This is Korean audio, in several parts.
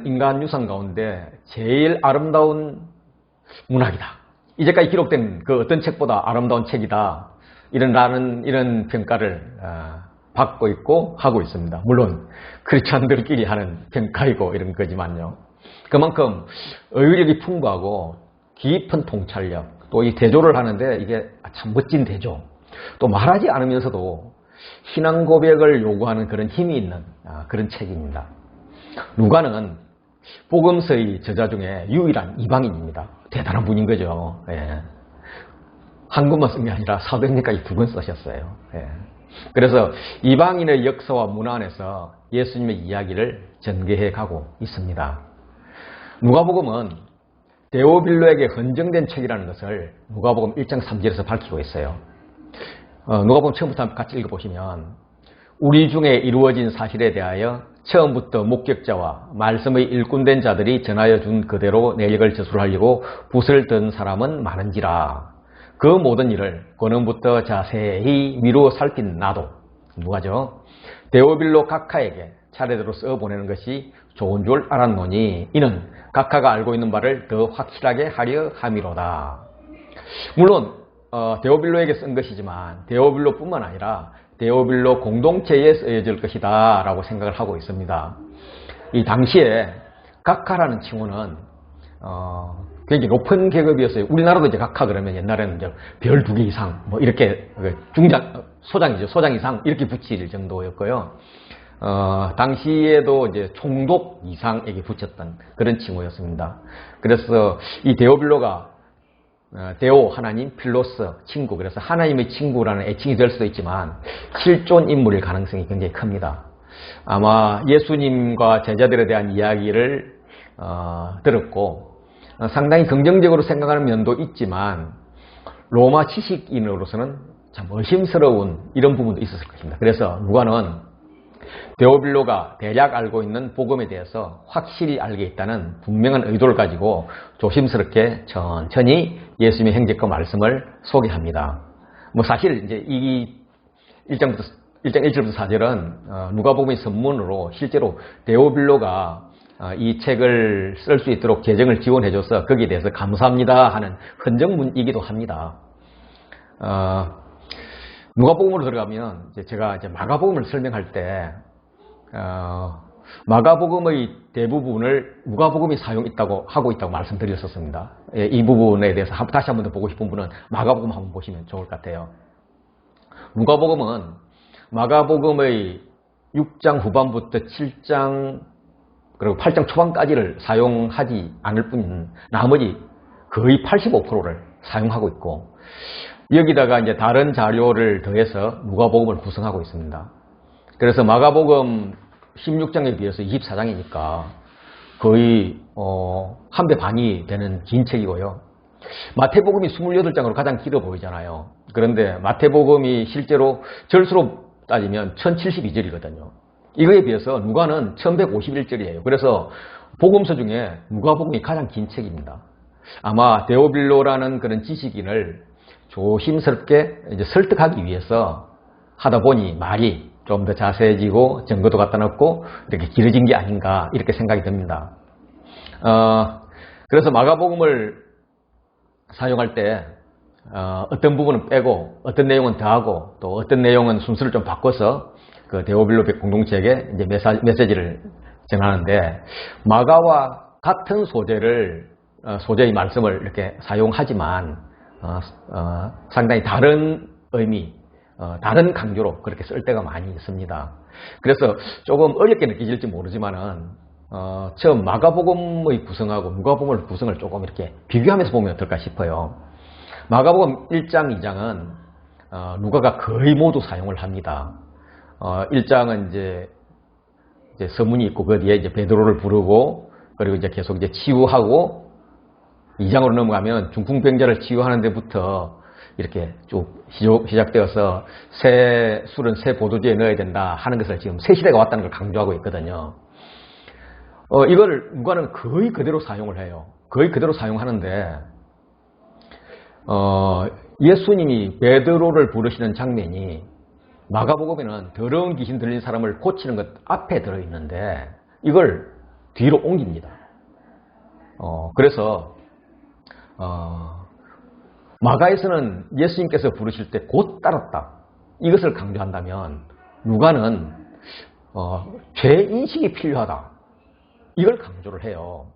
문학은 인간 유산 가운데 제일 아름다운 문학이다. 이제까지 기록된 그 어떤 책보다 아름다운 책이다. 이런 평가를 받고 있고 하고 있습니다. 물론 크리스찬들끼리 하는 평가이고 이런 거지만요. 그만큼 어휘력이 풍부하고 깊은 통찰력, 또 이 대조를 하는데 이게 참 멋진 대조, 또 말하지 않으면서도 신앙 고백을 요구하는 그런 힘이 있는 그런 책입니다. 누가는 복음서의 저자 중에 유일한 이방인입니다. 대단한 분인 거죠. 예. 한 권만 쓴 게 아니라 사도행전까지 2권 쓰셨어요. 예. 그래서 이방인의 역사와 문화 안에서 예수님의 이야기를 전개해 가고 있습니다. 누가복음은 데오빌로에게 헌정된 책이라는 것을 누가복음 1장 3절에서 밝히고 있어요. 누가복음 처음부터 같이 읽어보시면 우리 중에 이루어진 사실에 대하여 처음부터 목격자와 말씀의 일꾼된 자들이 전하여 준 그대로 내력을 저술하려고 붓을 든 사람은 많은지라. 그 모든 일을 권원부터 자세히 미루어 살핀 나도, 누가죠? 데오빌로 각하에게 차례대로 써보내는 것이 좋은 줄 알았노니 이는 각하가 알고 있는 바를 더 확실하게 하려 함이로다. 물론 데오빌로에게 쓴 것이지만 데오빌로뿐만 아니라 데오빌로 공동체에 쓰여질 것이다 라고 생각을 하고 있습니다. 이 당시에 각하라는 칭호는 굉장히 높은 계급이었어요. 우리나라도 이제 각하 그러면 옛날에는 이제 별 2개 이상 뭐 이렇게 소장이죠. 소장 이상 이렇게 붙일 정도였고요. 당시에도 이제 총독 이상에게 붙였던 그런 칭호였습니다. 그래서 이 데오빌로가 데오 하나님, 필로스 친구, 그래서 하나님의 친구라는 애칭이 될 수도 있지만 실존 인물일 가능성이 굉장히 큽니다. 아마 예수님과 제자들에 대한 이야기를 들었고 상당히 긍정적으로 생각하는 면도 있지만 로마 지식인으로서는 참 의심스러운 이런 부분도 있었을 것입니다. 그래서 누가는 데오빌로가 대략 알고 있는 복음에 대해서 확실히 알게 있다는 분명한 의도를 가지고 조심스럽게 천천히 예수님의 행적과 말씀을 소개합니다. 뭐 사실 이제 이 1장 1절부터 4절은 누가복음의 선문으로 실제로 데오빌로가 이 책을 쓸 수 있도록 재정을 지원해줘서 거기에 대해서 감사합니다 하는 헌정문이기도 합니다. 누가복음으로 들어가면 제가 마가복음을 설명할 때 마가복음의 대부분을 누가복음이 사용했다고 하고 있다고 말씀드렸었습니다. 이 부분에 대해서 다시 한 번 더 보고 싶은 분은 마가복음 한번 보시면 좋을 것 같아요. 누가복음은 마가복음의 6장 후반부터 7장 그리고 8장 초반까지를 사용하지 않을 뿐 나머지 거의 85%를 사용하고 있고 여기다가 이제 다른 자료를 더해서 누가복음을 구성하고 있습니다. 그래서 마가복음 16장에 비해서 24장이니까 거의 한 배 반이 되는 긴 책이고요. 마태복음이 28장으로 가장 길어 보이잖아요. 그런데 마태복음이 실제로 절수로 따지면 1072절이거든요. 이거에 비해서 누가는 1151절이에요. 그래서 복음서 중에 누가복음이 가장 긴 책입니다. 아마 데오빌로라는 그런 지식인을 조심스럽게 이제 설득하기 위해서 하다 보니 말이 좀 더 자세해지고 증거도 갖다 놓고 이렇게 길어진 게 아닌가 이렇게 생각이 듭니다. 그래서 마가복음을 사용할 때 어떤 부분은 빼고 어떤 내용은 더하고 또 어떤 내용은 순서를 좀 바꿔서 그 데오빌로 공동체에게 이제 메시지를 전하는데 마가와 같은 소재의 말씀을 이렇게 사용하지만 상당히 다른 의미, 다른 강조로 그렇게 쓸 때가 많이 있습니다. 그래서 조금 어렵게 느껴질지 모르지만은 처음 마가복음의 구성하고 누가복음의 구성을 조금 이렇게 비교하면서 보면 어떨까 싶어요. 마가복음 1장, 2장은 누가가 거의 모두 사용을 합니다. 1장은 이제 서문이 있고 그 뒤에 이제 베드로를 부르고 그리고 이제 계속 이제 치유하고 2장으로 넘어가면 중풍병자를 치유하는 데부터 이렇게 쭉 시작되어서 새 술은 새 보도주에 넣어야 된다 하는 것을 지금 새 시대가 왔다는 걸 강조하고 있거든요. 이걸 누가는 거의 그대로 사용을 해요. 거의 그대로 사용하는데 예수님이 베드로를 부르시는 장면이 마가복음에는 더러운 귀신 들린 사람을 고치는 것 앞에 들어있는데 이걸 뒤로 옮깁니다. 그래서 마가에서는 예수님께서 부르실 때 곧 따랐다, 이것을 강조한다면 누가는 죄인식이 필요하다, 이걸 강조를 해요.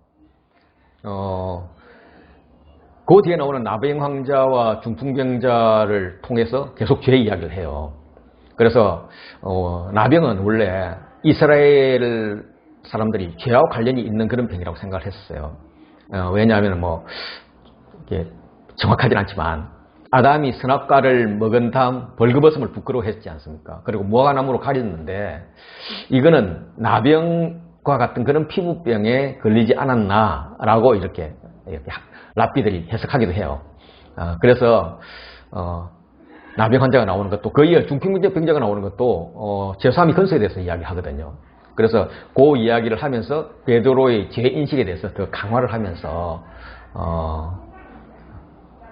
그 뒤에 나오는 나병 황자와 중풍병자를 통해서 계속 죄 이야기를 해요. 그래서 나병은 원래 이스라엘 사람들이 죄와 관련이 있는 그런 병이라고 생각을 했어요. 왜냐하면 이게 정확하진 않지만 아담이 선악과를 먹은 다음 벌거벗음을 부끄러워했지 않습니까? 그리고 무화과나무로 가렸는데 이거는 나병과 같은 그런 피부병에 걸리지 않았나라고 이렇게 랍비들이 해석하기도 해요. 그래서 나병 환자가 나오는 것도, 거의 중풍병자가 나오는 것도 죄사함이 근서에 대해서 이야기하거든요. 그래서 그 이야기를 하면서 베드로의 죄인식에 대해서 더 강화를 하면서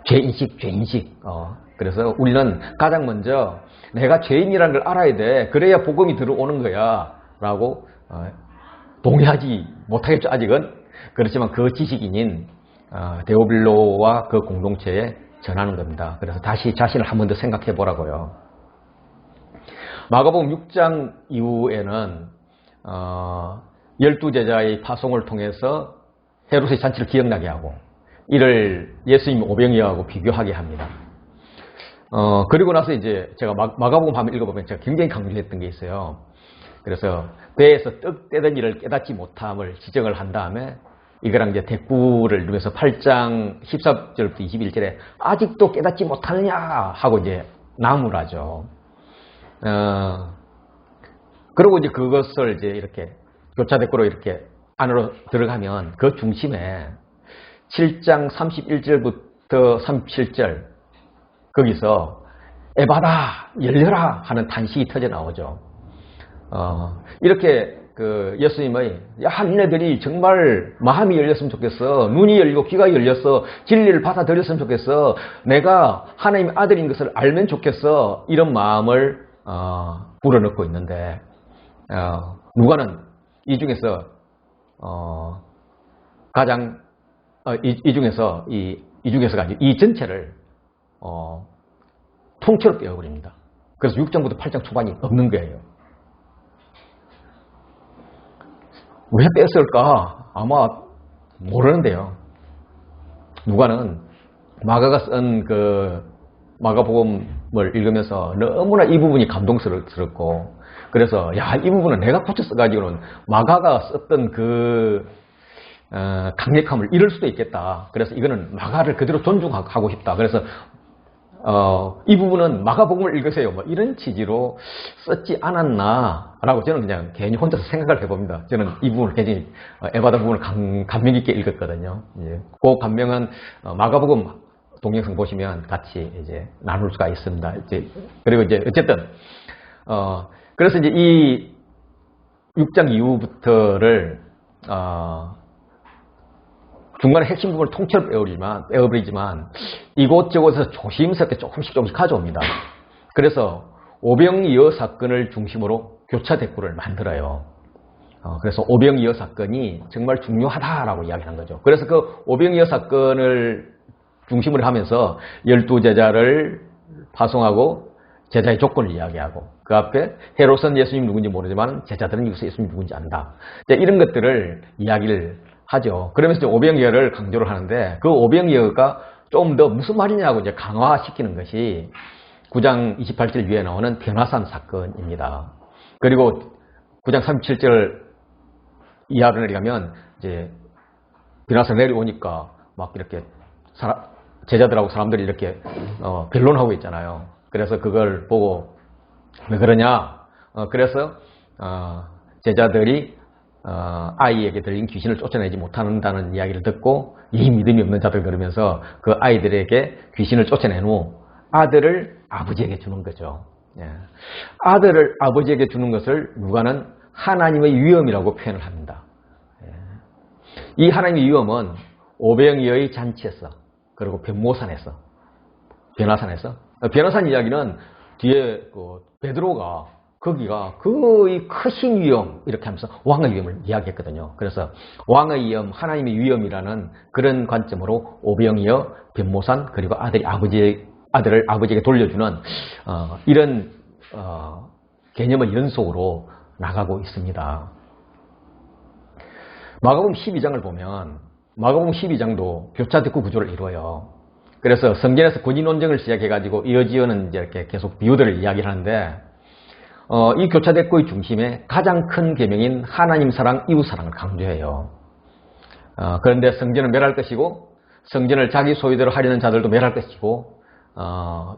죄인식. 그래서 우리는 가장 먼저 내가 죄인이라는 걸 알아야 돼. 그래야 복음이 들어오는 거야. 라고 동의하지 못하겠죠, 아직은. 그렇지만 그 지식인인 데오빌로와 그 공동체에 전하는 겁니다. 그래서 다시 자신을 한 번 더 생각해 보라고요. 마가복음 6장 이후에는 12제자의 파송을 통해서 헤롯의 잔치를 기억나게 하고 이를 예수님 오병이어하고 비교하게 합니다. 그리고 나서 이제 제가 마가복음 한번 읽어보면 제가 굉장히 강조했던 게 있어요. 그래서 배에서 떡 떼던 일을 깨닫지 못함을 지적을 한 다음에 이거랑 이제 대꾸를 이루면서 8장 14절부터 21절에 아직도 깨닫지 못하느냐 하고 이제 나무라죠. 그리고 이제 그것을 이제 이렇게 교차 대꾸로 이렇게 안으로 들어가면 그 중심에 7장 31절부터 37절 거기서 에바다 열려라 하는 탄식이 터져 나오죠. 이렇게 그 예수님의 니네들이 정말 마음이 열렸으면 좋겠어, 눈이 열리고 귀가 열렸어, 진리를 받아들였으면 좋겠어, 내가 하나님의 아들인 것을 알면 좋겠어, 이런 마음을 불어넣고 있는데 누가는 이 중에서 가장 이 중에서가 아니고 이 전체를 통째로 떼어버립니다. 그래서 6장부터 8장 초반이 없는 거예요. 왜 뺐을까? 아마 모르는데요. 누가는 마가가 쓴 그 마가복음을 읽으면서 너무나 이 부분이 감동스럽고, 그래서 이 부분은 내가 고쳐 써가지고는 마가가 썼던 그 강력함을 잃을 수도 있겠다. 그래서 이거는 마가를 그대로 존중하고 싶다. 그래서 이 부분은 마가복음을 읽으세요, 이런 취지로 썼지 않았나 라고 저는 그냥 괜히 혼자서 생각을 해봅니다. 저는 이 부분을 굉장히 에바다 부분을 감명 깊게 읽었거든요. 예. 그 감명은 마가복음 동영상 보시면 같이 이제 나눌 수가 있습니다. 그리고 이제 어쨌든 그래서 이제 이 6장 이후부터를 중간에 핵심 부분을 통째로 빼어버리지만 이곳저곳에서 조심스럽게 조금씩 가져옵니다. 그래서 오병이어 사건을 중심으로 교차 대꾸를 만들어요. 그래서 오병이어 사건이 정말 중요하다라고 이야기하는 거죠. 그래서 그 오병이어 사건을 중심으로 하면서 12제자를 파송하고 제자의 조건을 이야기하고 그 앞에 헤롯은 예수님 누군지 모르지만 제자들은 여기서 예수님 누군지 안다. 이런 것들을 이야기를 하죠. 그러면서 오병이어를 강조를 하는데 그 오병이어가 좀 더 무슨 말이냐고 이제 강화시키는 것이 9장 28절 위에 나오는 변화산 사건입니다. 그리고 9장 37절 이하로 내려가면 이제 변화산 내려오니까 막 이렇게 제자들하고 사람들이 이렇게 변론하고 있잖아요. 그래서 그걸 보고 왜 그러냐? 그래서 제자들이 아이에게 들린 귀신을 쫓아내지 못한다는 이야기를 듣고 이 믿음이 없는 자들 그러면서 그 아이들에게 귀신을 쫓아낸 후 아들을 아버지에게 주는 거죠. 예. 아들을 아버지에게 주는 것을 누가는 하나님의 위엄이라고 표현을 합니다. 예. 이 하나님의 위엄은 오병이어의 잔치에서 그리고 변모산에서 변화산 이야기는 뒤에 그 베드로가 거기가 거의 크신 위엄 이렇게 하면서 왕의 위엄을 이야기했거든요. 그래서 왕의 위엄, 하나님의 위엄이라는 그런 관점으로 오병이어, 변모산 그리고 아들을 아버지에게 돌려주는 이런 개념의 연속으로 나가고 있습니다. 마가복음 12장을 보면 마가복음 12장도 교차 대꾸 구조를 이루어요. 그래서 성전에서 권위 논쟁을 시작해가지고 이어지어는 이제 이렇게 계속 비유들을 이야기를 하는데 이 교차 대꾸의 중심에 가장 큰 계명인 하나님 사랑, 이웃 사랑을 강조해요. 그런데 성전은 멸할 것이고 성전을 자기 소유대로 하려는 자들도 멸할 것이고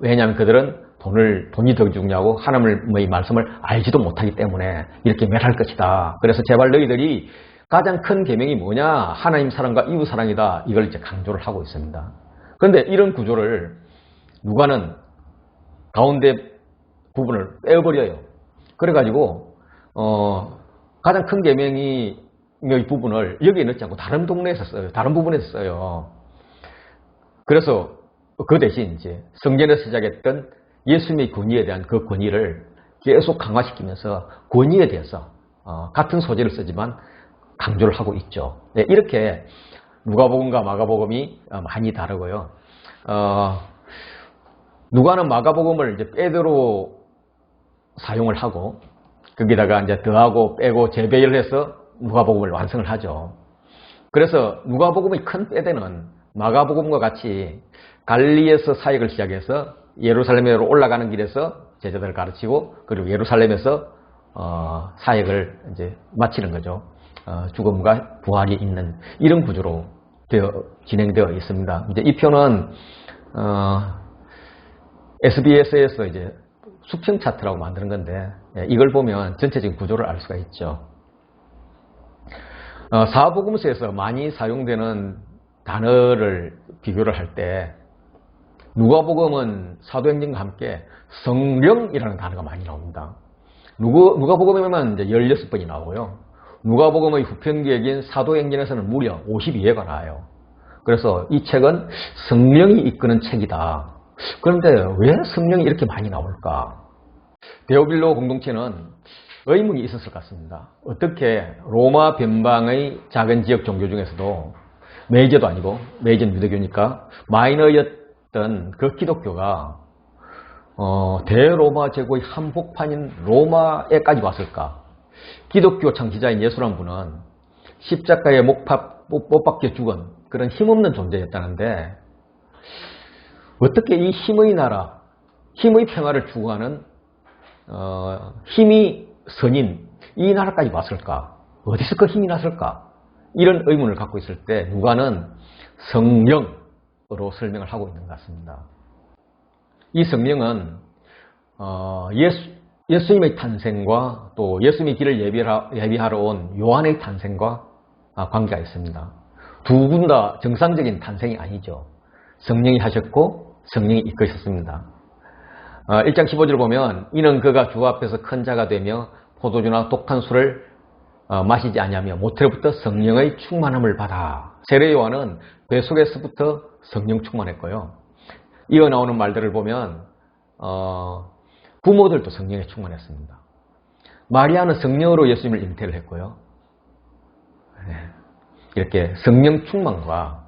왜냐하면 그들은 돈이 더 중요하고 하나님의 말씀을 알지도 못하기 때문에 이렇게 멸할 것이다. 그래서 제발 너희들이 가장 큰 계명이 뭐냐? 하나님 사랑과 이웃 사랑이다. 이걸 이제 강조를 하고 있습니다. 그런데 이런 구조를 누가는 가운데 부분을 빼버려요. 그래가지고 가장 큰 계명의 부분을 여기에 넣지 않고 다른 동네에서 써요. 다른 부분에서 써요. 그래서 그 대신 이제 성전에서 시작했던 예수님의 권위에 대한 그 권위를 계속 강화시키면서 권위에 대해서 같은 소재를 쓰지만 강조를 하고 있죠. 네, 이렇게 누가복음과 마가복음이 많이 다르고요. 누가는 마가복음을 이제 빼드로 사용을 하고 거기다가 이제 더하고 빼고 재배를 해서 누가복음을 완성을 하죠. 그래서 누가복음의 큰 빼대는 마가복음과 같이 갈릴리에서 사역을 시작해서 예루살렘으로 올라가는 길에서 제자들을 가르치고 그리고 예루살렘에서 사역을 이제 마치는 거죠. 죽음과 부활이 있는 이런 구조로 진행되어 있습니다. 이제 이 표는 SBS에서 이제 수평 차트라고 만드는 건데 이걸 보면 전체적인 구조를 알 수가 있죠. 사복음서에서 많이 사용되는 단어를 비교를 할 때 누가복음은 사도행전과 함께 성령이라는 단어가 많이 나옵니다. 누가복음에만 이제 16번이 나오고요. 누가복음의 후편기획인 사도행전에서는 무려 52회가 나와요. 그래서 이 책은 성령이 이끄는 책이다. 그런데 왜 성령이 이렇게 많이 나올까? 데오빌로 공동체는 의문이 있었을 것 같습니다. 어떻게 로마 변방의 작은 지역 종교 중에서도 메이저도 아니고 메이저는 유대교니까 마이너였던 그 기독교가 대로마 제국의 한복판인 로마에까지 왔을까? 기독교 창시자인 예수란 분은 십자가에 못 박혀 죽은 그런 힘없는 존재였다는데 어떻게 이 힘의 나라, 힘의 평화를 추구하는 힘이 선인 이 나라까지 왔을까? 어디서 그 힘이 났을까? 이런 의문을 갖고 있을 때 누가는 성령으로 설명을 하고 있는 것 같습니다. 이 성령은 예수님의 탄생과 또 예수님의 길을 예비하러 온 요한의 탄생과 관계가 있습니다. 두 분 다 정상적인 탄생이 아니죠. 성령이 하셨고 성령이 이끄셨습니다. 1장 15절을 보면 이는 그가 주 앞에서 큰 자가 되며 포도주나 독한 술을 마시지 아니하며 모태로부터 성령의 충만함을 받아. 세례 요한은 뱃속에서부터 성령 충만했고요. 이어 나오는 말들을 보면 부모들도 성령에 충만했습니다. 마리아는 성령으로 예수님을 잉태를 했고요. 이렇게 성령 충만과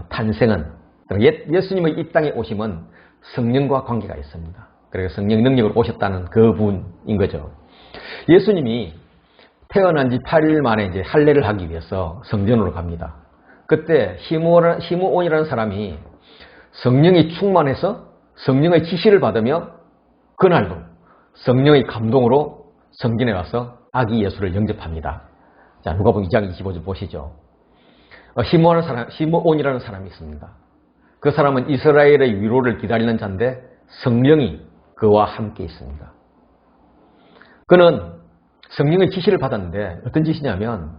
탄생은 예수님의 이 땅에 오심은 성령과 관계가 있습니다. 그래서 성령 능력으로 오셨다는 그 분인 거죠. 예수님이 태어난 지 8일 만에 이제 할례를 하기 위해서 성전으로 갑니다. 그때 시므온이라는 사람이 성령이 충만해서 성령의 지시를 받으며 그날도 성령의 감동으로 성전에 와서 아기 예수를 영접합니다. 자, 누가복음 2장 25절 보시죠. 시므온이라는 사람이 있습니다. 그 사람은 이스라엘의 위로를 기다리는 자인데 성령이 그와 함께 있습니다. 그는 성령의 지시를 받았는데 어떤 지시냐면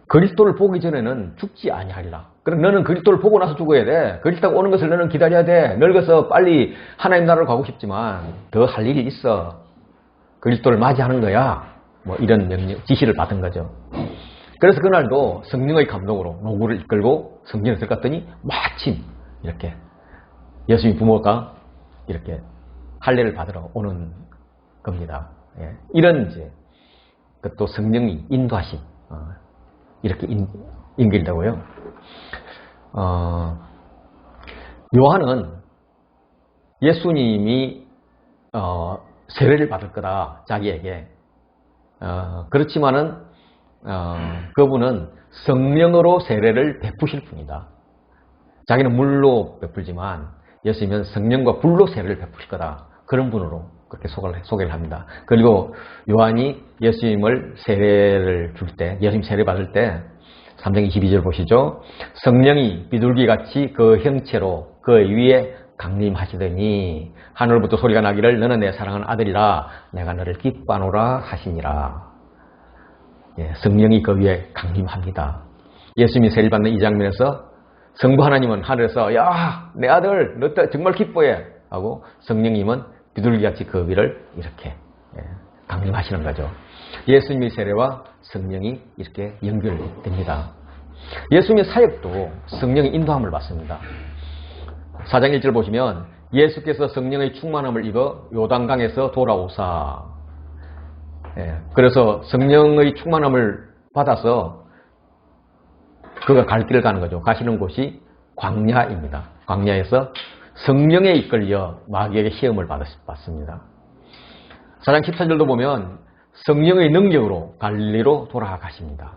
그리스도를 보기 전에는 죽지 아니하리라. 그럼 너는 그리스도를 보고 나서 죽어야 돼. 그리스도가 오는 것을 너는 기다려야 돼. 늙어서 빨리 하나님 나라로 가고 싶지만 더 할 일이 있어. 그리스도를 맞이하는 거야. 뭐 이런 지시를 받은 거죠. 그래서 그날도 성령의 감동으로 노구를 이끌고 성전에 들어갔더니 마침 이렇게 예수님 부모가 이렇게 할례를 받으러 오는 겁니다. 예. 이런 이제 또 성령이 인도하심 이렇게 연결되고요. 요한은 예수님이 세례를 받을 거다 자기에게 그렇지만은 그분은 성령으로 세례를 베푸실 분이다. 자기는 물로 베풀지만 예수님은 성령과 불로 세례를 베푸실 거다. 그런 분으로 그렇게 소개를 합니다. 그리고 요한이 예수님을 세례를 줄 때, 예수님 세례 받을 때 3장 22절 보시죠. 성령이 비둘기같이 그 형체로 그 위에 강림하시더니 하늘부터 소리가 나기를 너는 내 사랑하는 아들이라 내가 너를 기뻐하노라 하시니라. 예, 성령이 그 위에 강림합니다. 예수님이 세례 받는 이 장면에서 성부 하나님은 하늘에서 야, 내 아들 너 정말 기뻐해 하고 성령님은 비둘기같이 그 위를 이렇게 강림하시는 거죠. 예수님의 세례와 성령이 이렇게 연결됩니다. 예수님의 사역도 성령의 인도함을 받습니다. 4장 1절 보시면 예수께서 성령의 충만함을 입어 요단강에서 돌아오사. 그래서 성령의 충만함을 받아서 그가 갈 길을 가는 거죠. 가시는 곳이 광야입니다. 광야에서 성령에 이끌려 마귀에게 시험을 받습니다. 4장 14절도 보면 성령의 능력으로 갈릴리로 돌아가십니다.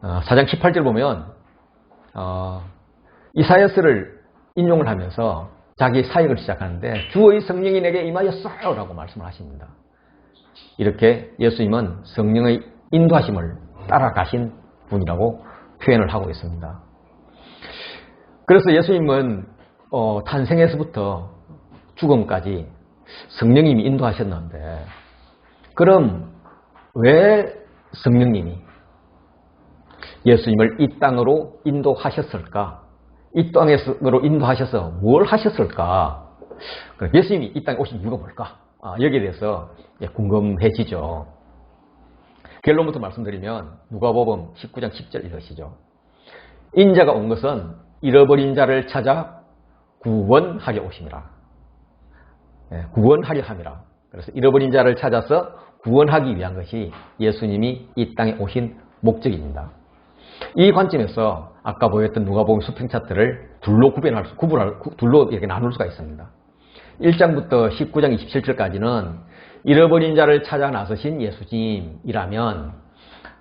4장 18절 보면 이사야서를 인용을 하면서 자기 사역을 시작하는데 주의 성령이 내게 임하였어요 라고 말씀을 하십니다. 이렇게 예수님은 성령의 인도하심을 따라가신 분이라고 표현을 하고 있습니다. 그래서 예수님은 탄생에서부터 죽음까지 성령님이 인도하셨는데 그럼 왜 성령님이 예수님을 이 땅으로 인도하셨을까? 이 땅으로 인도하셔서 뭘 하셨을까? 예수님이 이 땅에 오신 이유가 뭘까? 여기에 대해서 궁금해지죠. 결론부터 말씀드리면 누가복음 19장 10절 이것이죠. 인자가 온 것은 잃어버린 자를 찾아 구원하려 오심이라. 구원하려 함이라. 그래서 잃어버린 자를 찾아서 구원하기 위한 것이 예수님이 이 땅에 오신 목적입니다. 이 관점에서 아까 보였던 누가복음 수평 차트를 둘로 둘로 이렇게 나눌 수가 있습니다. 1장부터 19장 27절까지는 잃어버린 자를 찾아 나서신 예수님이라면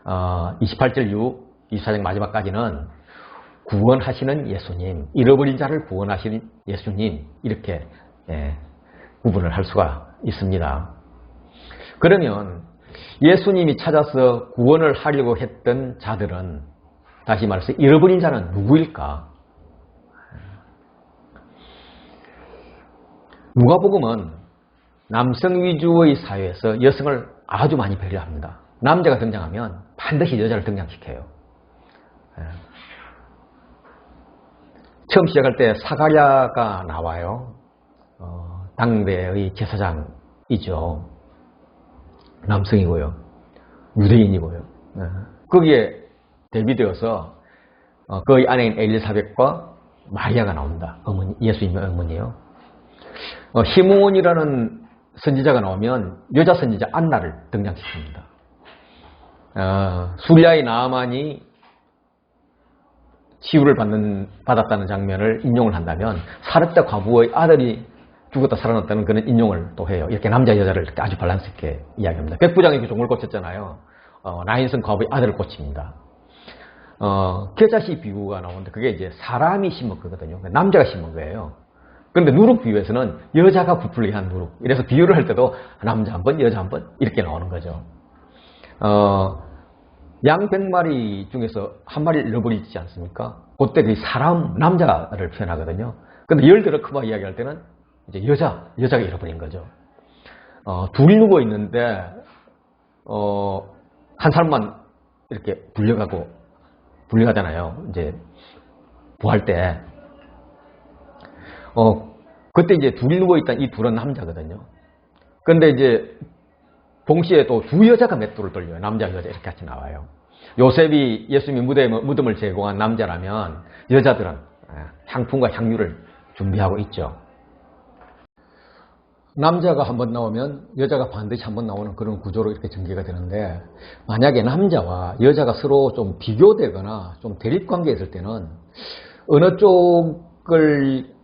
28절 이후 24장 마지막까지는 구원하시는 예수님, 잃어버린 자를 구원하시는 예수님 이렇게 구분을 할 수가 있습니다. 그러면 예수님이 찾아서 구원을 하려고 했던 자들은 다시 말해서 잃어버린 자는 누구일까? 누가복음은 남성 위주의 사회에서 여성을 아주 많이 배려합니다. 남자가 등장하면 반드시 여자를 등장시켜요. 처음 시작할 때 사가랴가 나와요. 당대의 제사장이죠. 남성이고요. 유대인이고요. 거기에 대비되어서 그의 아내인 엘리사벳과 마리아가 나옵니다. 예수님의 어머니요. 시므온이라는 선지자가 나오면 여자 선지자 안나를 등장시킵니다. 수리아의 나아만이 치유를 받았다는 장면을 인용을 한다면 사렙자 과부의 아들이 죽었다 살아났다는 그런 인용을 또 해요. 이렇게 남자 여자를 이렇게 아주 밸런스 있게 이야기합니다. 백부장이 그 종을 꽂혔잖아요. 나인성 과부의 아들을 꽂힙니다. 겨자씨 비유가 나오는데 그게 이제 사람이 심은 거거든요. 남자가 심은 거예요. 그런데 누룩 비유에서는 여자가 부풀게 한 누룩. 이래서 비유를 할 때도 남자 한 번, 여자 한 번 이렇게 나오는 거죠. 양 100마리 중에서 한 마리를 잃어버리지 않습니까? 그때 그 사람, 남자를 표현하거든요. 근데 열대로 크바 이야기할 때는 이제 여자가 잃어버린 거죠. 둘이 누워 있는데, 한 사람만 이렇게 불려가잖아요. 이제, 부할 때. 그때 이제 둘이 누워 있던 이 둘은 남자거든요. 근데 이제, 동시에 또 두 여자가 맷돌을 돌려요. 남자, 여자 이렇게 같이 나와요. 요셉이 예수님이 무덤을 제공한 남자라면 여자들은 향품과 향유를 준비하고 있죠. 남자가 한번 나오면 여자가 반드시 한번 나오는 그런 구조로 이렇게 전개가 되는데, 만약에 남자와 여자가 서로 좀 비교되거나 좀 대립관계에 있을 때는 어느 쪽을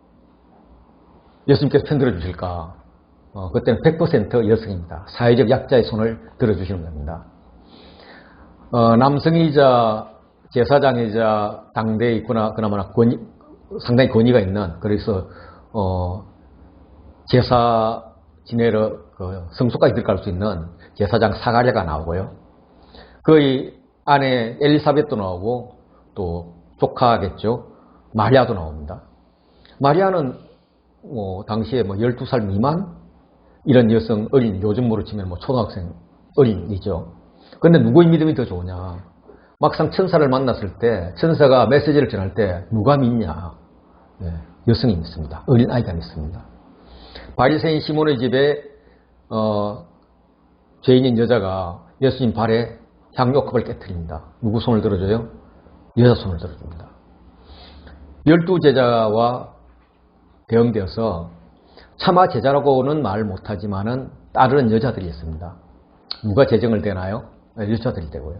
예수님께서 편들어 주실까? 그때는 100% 여성입니다. 사회적 약자의 손을 들어주시는 겁니다. 남성이자 제사장이자 당대에 있거나 그나마나 상당히 권위가 있는, 그래서 제사 지내러 성소까지 들어갈 수 있는 제사장 사가랴가 나오고요. 그의 아내 엘리사벳도 나오고 또 조카겠죠. 마리아도 나옵니다. 마리아는 당시에 12살 미만 이런 여성 어린, 요즘으로 치면 초등학생 어린이죠. 그런데 누구의 믿음이 더 좋으냐? 막상 천사를 만났을 때 천사가 메시지를 전할 때 누가 믿냐? 여성이 믿습니다. 어린 아이가 믿습니다. 바리새인 시몬의 집에 죄인인 여자가 예수님 발에 향료컵을 깨뜨립니다. 누구 손을 들어줘요? 여자 손을 들어줍니다. 12제자와 대응되어서 차마 제자라고는 말 못하지만은 따르는 여자들이 있습니다. 누가 제정을 되나요? 여자들이 되고요.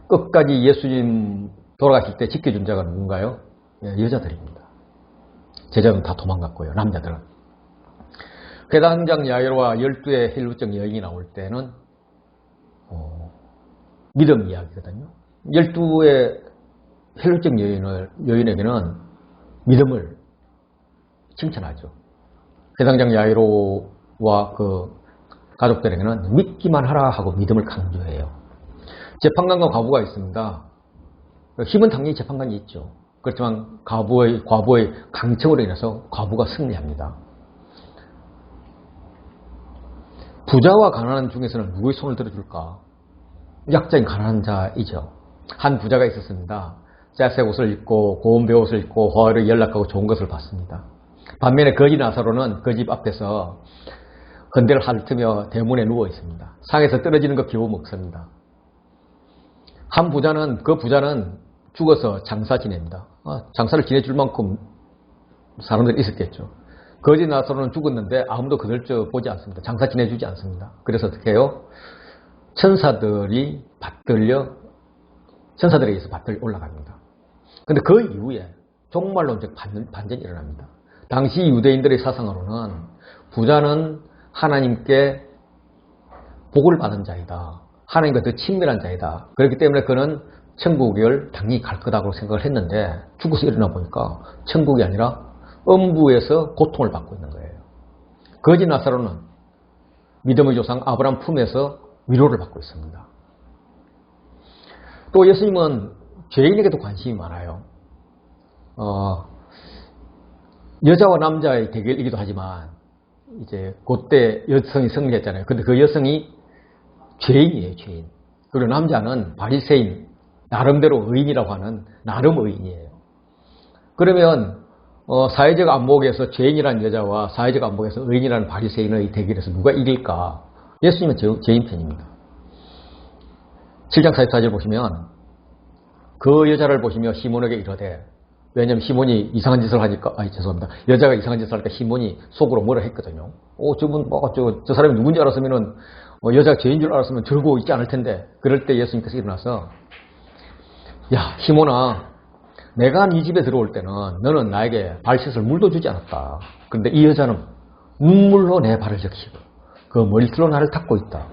끝까지 예수님 돌아가실 때 지켜준 자가 누군가요? 여자들입니다. 제자는 다 도망갔고요. 남자들은. 회당장 야이로와 12의 헬루증 여인이 나올 때는 믿음 이야기거든요. 12의 헬루증 여인에게는 믿음을 칭찬하죠. 회당장 야이로와 그 가족들에게는 믿기만 하라 하고 믿음을 강조해요. 재판관과 과부가 있습니다. 힘은 당연히 재판관이 있죠. 그렇지만 과부의 강청으로 인해서 과부가 승리합니다. 부자와 가난한 중에서는 누구의 손을 들어줄까? 약자인 가난한 자이죠. 한 부자가 있었습니다. 쌀색 옷을 입고 고운 배옷을 입고 화를 연락하고 좋은 것을 받습니다. 반면에 거지 나사로는 그 집 앞에서 헌대를 핥으며 대문에 누워 있습니다. 상에서 떨어지는 거 기워 먹습니다. 한 부자는, 그 부자는 죽어서 장사 지냅니다. 장사를 지내줄 만큼 사람들이 있었겠죠. 거지 나사로는 죽었는데 아무도 그들 보지 않습니다. 장사 지내주지 않습니다. 그래서 어떻게 해요? 천사들에 의해서 받들려 올라갑니다. 근데 그 이후에 종말론적 반전이 일어납니다. 당시 유대인들의 사상으로는 부자는 하나님께 복을 받은 자이다. 하나님과 더 친밀한 자이다. 그렇기 때문에 그는 천국을 당연히 갈 거다고 생각을 했는데 죽어서 일어나 보니까 천국이 아니라 음부에서 고통을 받고 있는 거예요. 거지 나사로는 믿음의 조상 아브라함 품에서 위로를 받고 있습니다. 또 예수님은 죄인에게도 관심이 많아요. 여자와 남자의 대결이기도 하지만 이제 그때 여성이 승리했잖아요. 근데 그 여성이 죄인이에요, 죄인. 그리고 남자는 바리새인, 나름대로 의인이라고 하는 나름 의인이에요. 그러면 사회적 안목에서 죄인이라는 여자와 사회적 안목에서 의인이라는 바리새인의 대결에서 누가 이길까? 예수님은 죄인 편입니다. 7장 44절 보시면 그 여자를 보시며 시몬에게 이르되, 왜냐면 시몬이 이상한 짓을 하니까, 죄송합니다. 여자가 이상한 짓을 하니까 시몬이 속으로 뭐라 했거든요. 저분 저 사람이 누군지 알았으면은 여자가 죄인 줄 알았으면 저러고 있지 않을 텐데. 그럴 때 예수님께서 일어나서, 야 시몬아, 내가 네 집에 들어올 때는 너는 나에게 발 씻을 물도 주지 않았다. 그런데 이 여자는 눈물로 내 발을 적시고 그 머리털로 나를 닦고 있다.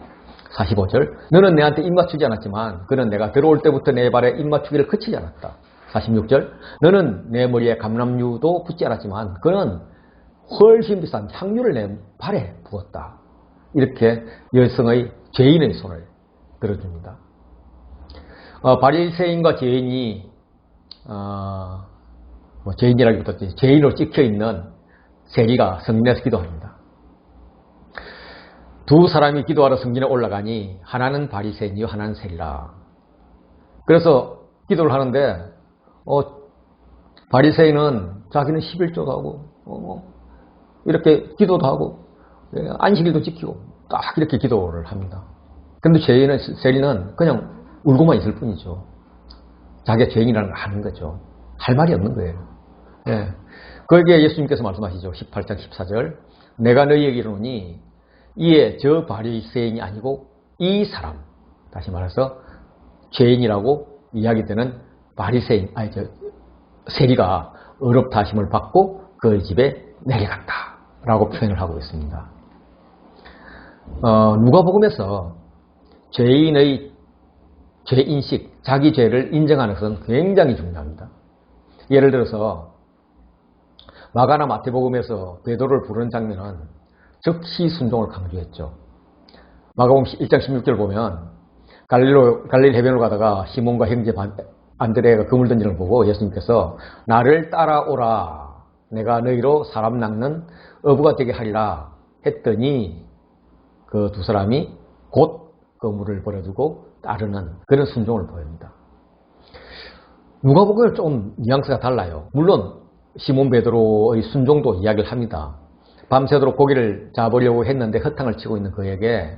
45절, 너는 내한테 입 맞추지 않았지만 그는 내가 들어올 때부터 내 발에 입 맞추기를 그치지 않았다. 46절, 너는 내 머리에 감람류도 붓지 않았지만 그는 훨씬 비싼 향유를 내 발에 부었다. 이렇게 여성의 죄인의 손을 들어줍니다. 바리새인과 죄인이 죄인이라기보다 죄인으로 찍혀있는 세리가 성전에서 기도합니다. 두 사람이 기도하러 성전에 올라가니 하나는 바리새인이요 하나는 세리라. 그래서 기도를 하는데 바리새인은 자기는 11조도 하고 이렇게 기도도 하고 안식일도 지키고 딱 이렇게 기도를 합니다. 그런데 세리는 그냥 울고만 있을 뿐이죠. 자기가 죄인이라는 걸 아는 거죠. 할 말이 없는 거예요. 예. 거기에 예수님께서 말씀하시죠. 18장 14절, 내가 너희에게 이르노니 이에 저 바리새인이 아니고 이 사람, 다시 말해서 죄인이라고 이야기되는 바리새인, 세리가 의롭다 하심을 받고 그 집에 내려갔다 라고 표현을 하고 있습니다. 누가복음에서 죄인의 죄인식, 자기 죄를 인정하는 것은 굉장히 중요합니다. 예를 들어서 마가나 마태복음에서 베드로를 부르는 장면은 즉시 순종을 강조했죠. 마가복음 1장 16절 보면 갈릴리 해변으로 가다가 시몬과 형제 안드레가 그물 던지는 걸 보고 예수님께서 나를 따라오라, 내가 너희로 사람 낚는 어부가 되게 하리라 했더니 그 두 사람이 곧 그물을 버려두고 따르는 그런 순종을 보입니다. 누가복음은 좀 뉘앙스가 달라요. 물론 시몬 베드로의 순종도 이야기를 합니다. 밤새도록 고기를 잡으려고 했는데 허탕을 치고 있는 그에게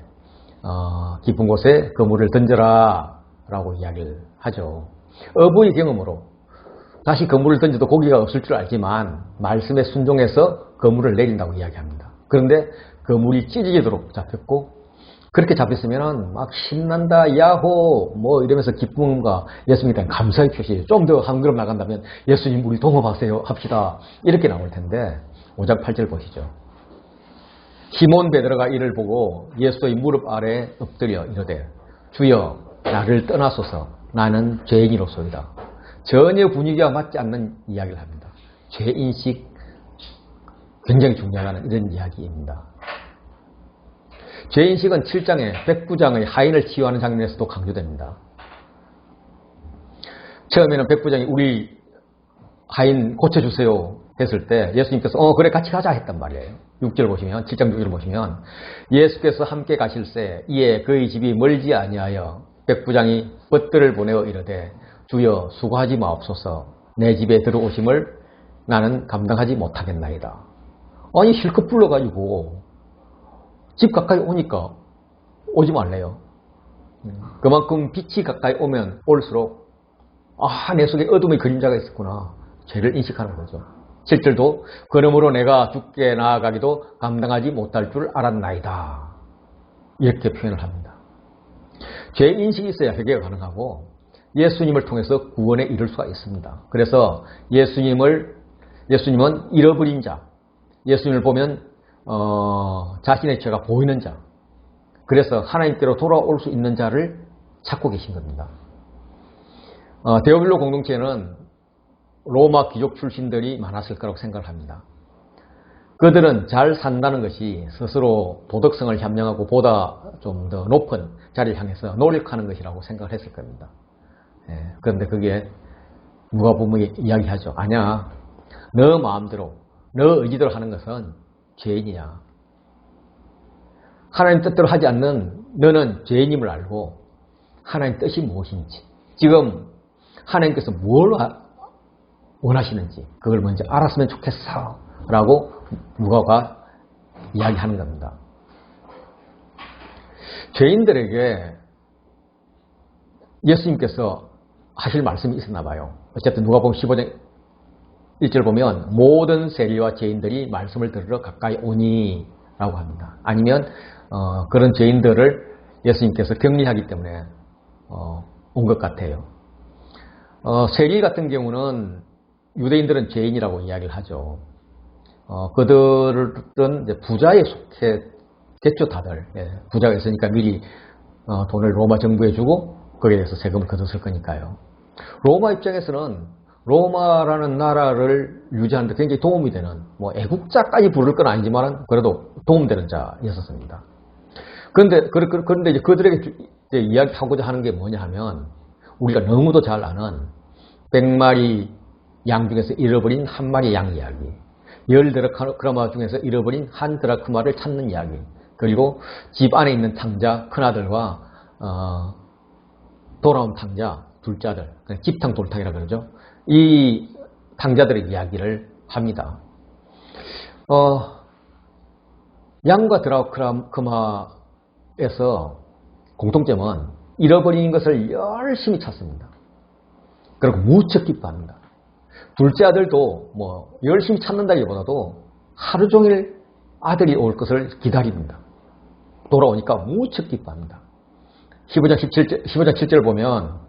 깊은 곳에 그물을 던져라 라고 이야기를 하죠. 어부의 경험으로 다시 그물을 던져도 고기가 없을 줄 알지만 말씀에 순종해서 그물을 내린다고 이야기합니다. 그런데 그물이 찢어지도록 잡혔고, 그렇게 잡혔으면 막 신난다, 야호 뭐 이러면서 기쁨과 예수님에 대한 감사의 표시, 좀 더 한 걸음 나간다면 예수님 우리 동업하세요 합시다 이렇게 나올 텐데 5장 8절 보시죠. 시몬 베드로가 이를 보고 예수의 무릎 아래 엎드려 이르되 주여 나를 떠나소서 나는 죄인이로소이다. 전혀 분위기와 맞지 않는 이야기를 합니다. 죄인식 굉장히 중요한 이런 이야기입니다. 죄인식은 7장에 백부장의 하인을 치유하는 장면에서도 강조됩니다. 처음에는 백부장이 우리 하인 고쳐주세요 했을 때 예수님께서 그래 같이 가자 했단 말이에요. 6절 보시면 7장 6절 보시면 예수께서 함께 가실새 이에 그의 집이 멀지 아니하여 백부장이 벗들을 보내어 이르되 주여 수고하지 마옵소서 내 집에 들어오심을 나는 감당하지 못하겠나이다. 아니 실컷 불러가지고 집 가까이 오니까 오지 말래요. 그만큼 빛이 가까이 오면 올수록 내 속에 어둠의 그림자가 있었구나. 죄를 인식하는 거죠. 7절도 그러므로 내가 죽게 나아가기도 감당하지 못할 줄 알았나이다. 이렇게 표현을 합니다. 죄 인식이 있어야 회개가 가능하고 예수님을 통해서 구원에 이를 수가 있습니다. 그래서 예수님은 잃어버린 자, 예수님을 보면 자신의 죄가 보이는 자, 그래서 하나님께로 돌아올 수 있는 자를 찾고 계신 겁니다. 데오빌로 공동체는 로마 귀족 출신들이 많았을 거라고 생각을 합니다. 그들은 잘 산다는 것이 스스로 도덕성을 함양하고 보다 좀 더 높은 자리를 향해서 노력하는 것이라고 생각을 했을 겁니다. 그런데 그게 누가복음이 이야기하죠. 아니야, 너 마음대로 너 의지대로 하는 것은 죄인이야. 하나님 뜻대로 하지 않는 너는 죄인임을 알고 하나님 뜻이 무엇인지, 지금 하나님께서 뭘 원하시는지 그걸 먼저 알았으면 좋겠어 라고 누가가 이야기하는 겁니다. 죄인들에게 예수님께서 하실 말씀이 있었나 봐요. 어쨌든 누가복음 15장 1절 보면 모든 세리와 죄인들이 말씀을 들으러 가까이 오니 라고 합니다. 아니면 그런 죄인들을 예수님께서 격리하기 때문에 온 것 같아요. 세리 같은 경우는 유대인들은 죄인이라고 이야기를 하죠. 그들은 이제 부자에 속했겠죠, 다들. 부자가 있으니까 미리 돈을 로마 정부에 주고 거기에 대해서 세금을 걷었을 거니까요. 로마 입장에서는 로마라는 나라를 유지하는 데 굉장히 도움이 되는, 애국자까지 부를 건 아니지만 그래도 도움되는 자였었습니다. 그런데 이제 그들에게 이제 이야기하고자 하는 게 뭐냐 하면, 우리가 너무도 잘 아는 100마리 양 중에서 잃어버린 한 마리 양 이야기, 10드라크마 중에서 잃어버린 한 드라크마를 찾는 이야기, 그리고 집 안에 있는 탕자 큰아들과 돌아온 탕자 둘째 아들, 집탕 돌탕이라고 그러죠. 이 탕자들의 이야기를 합니다. 양과 드라크마에서 공통점은 잃어버린 것을 열심히 찾습니다. 그리고 무척 기뻐합니다. 둘째 아들도 열심히 찾는다기보다도 하루 종일 아들이 올 것을 기다립니다. 돌아오니까 무척 기뻐합니다. 15장 7절을 보면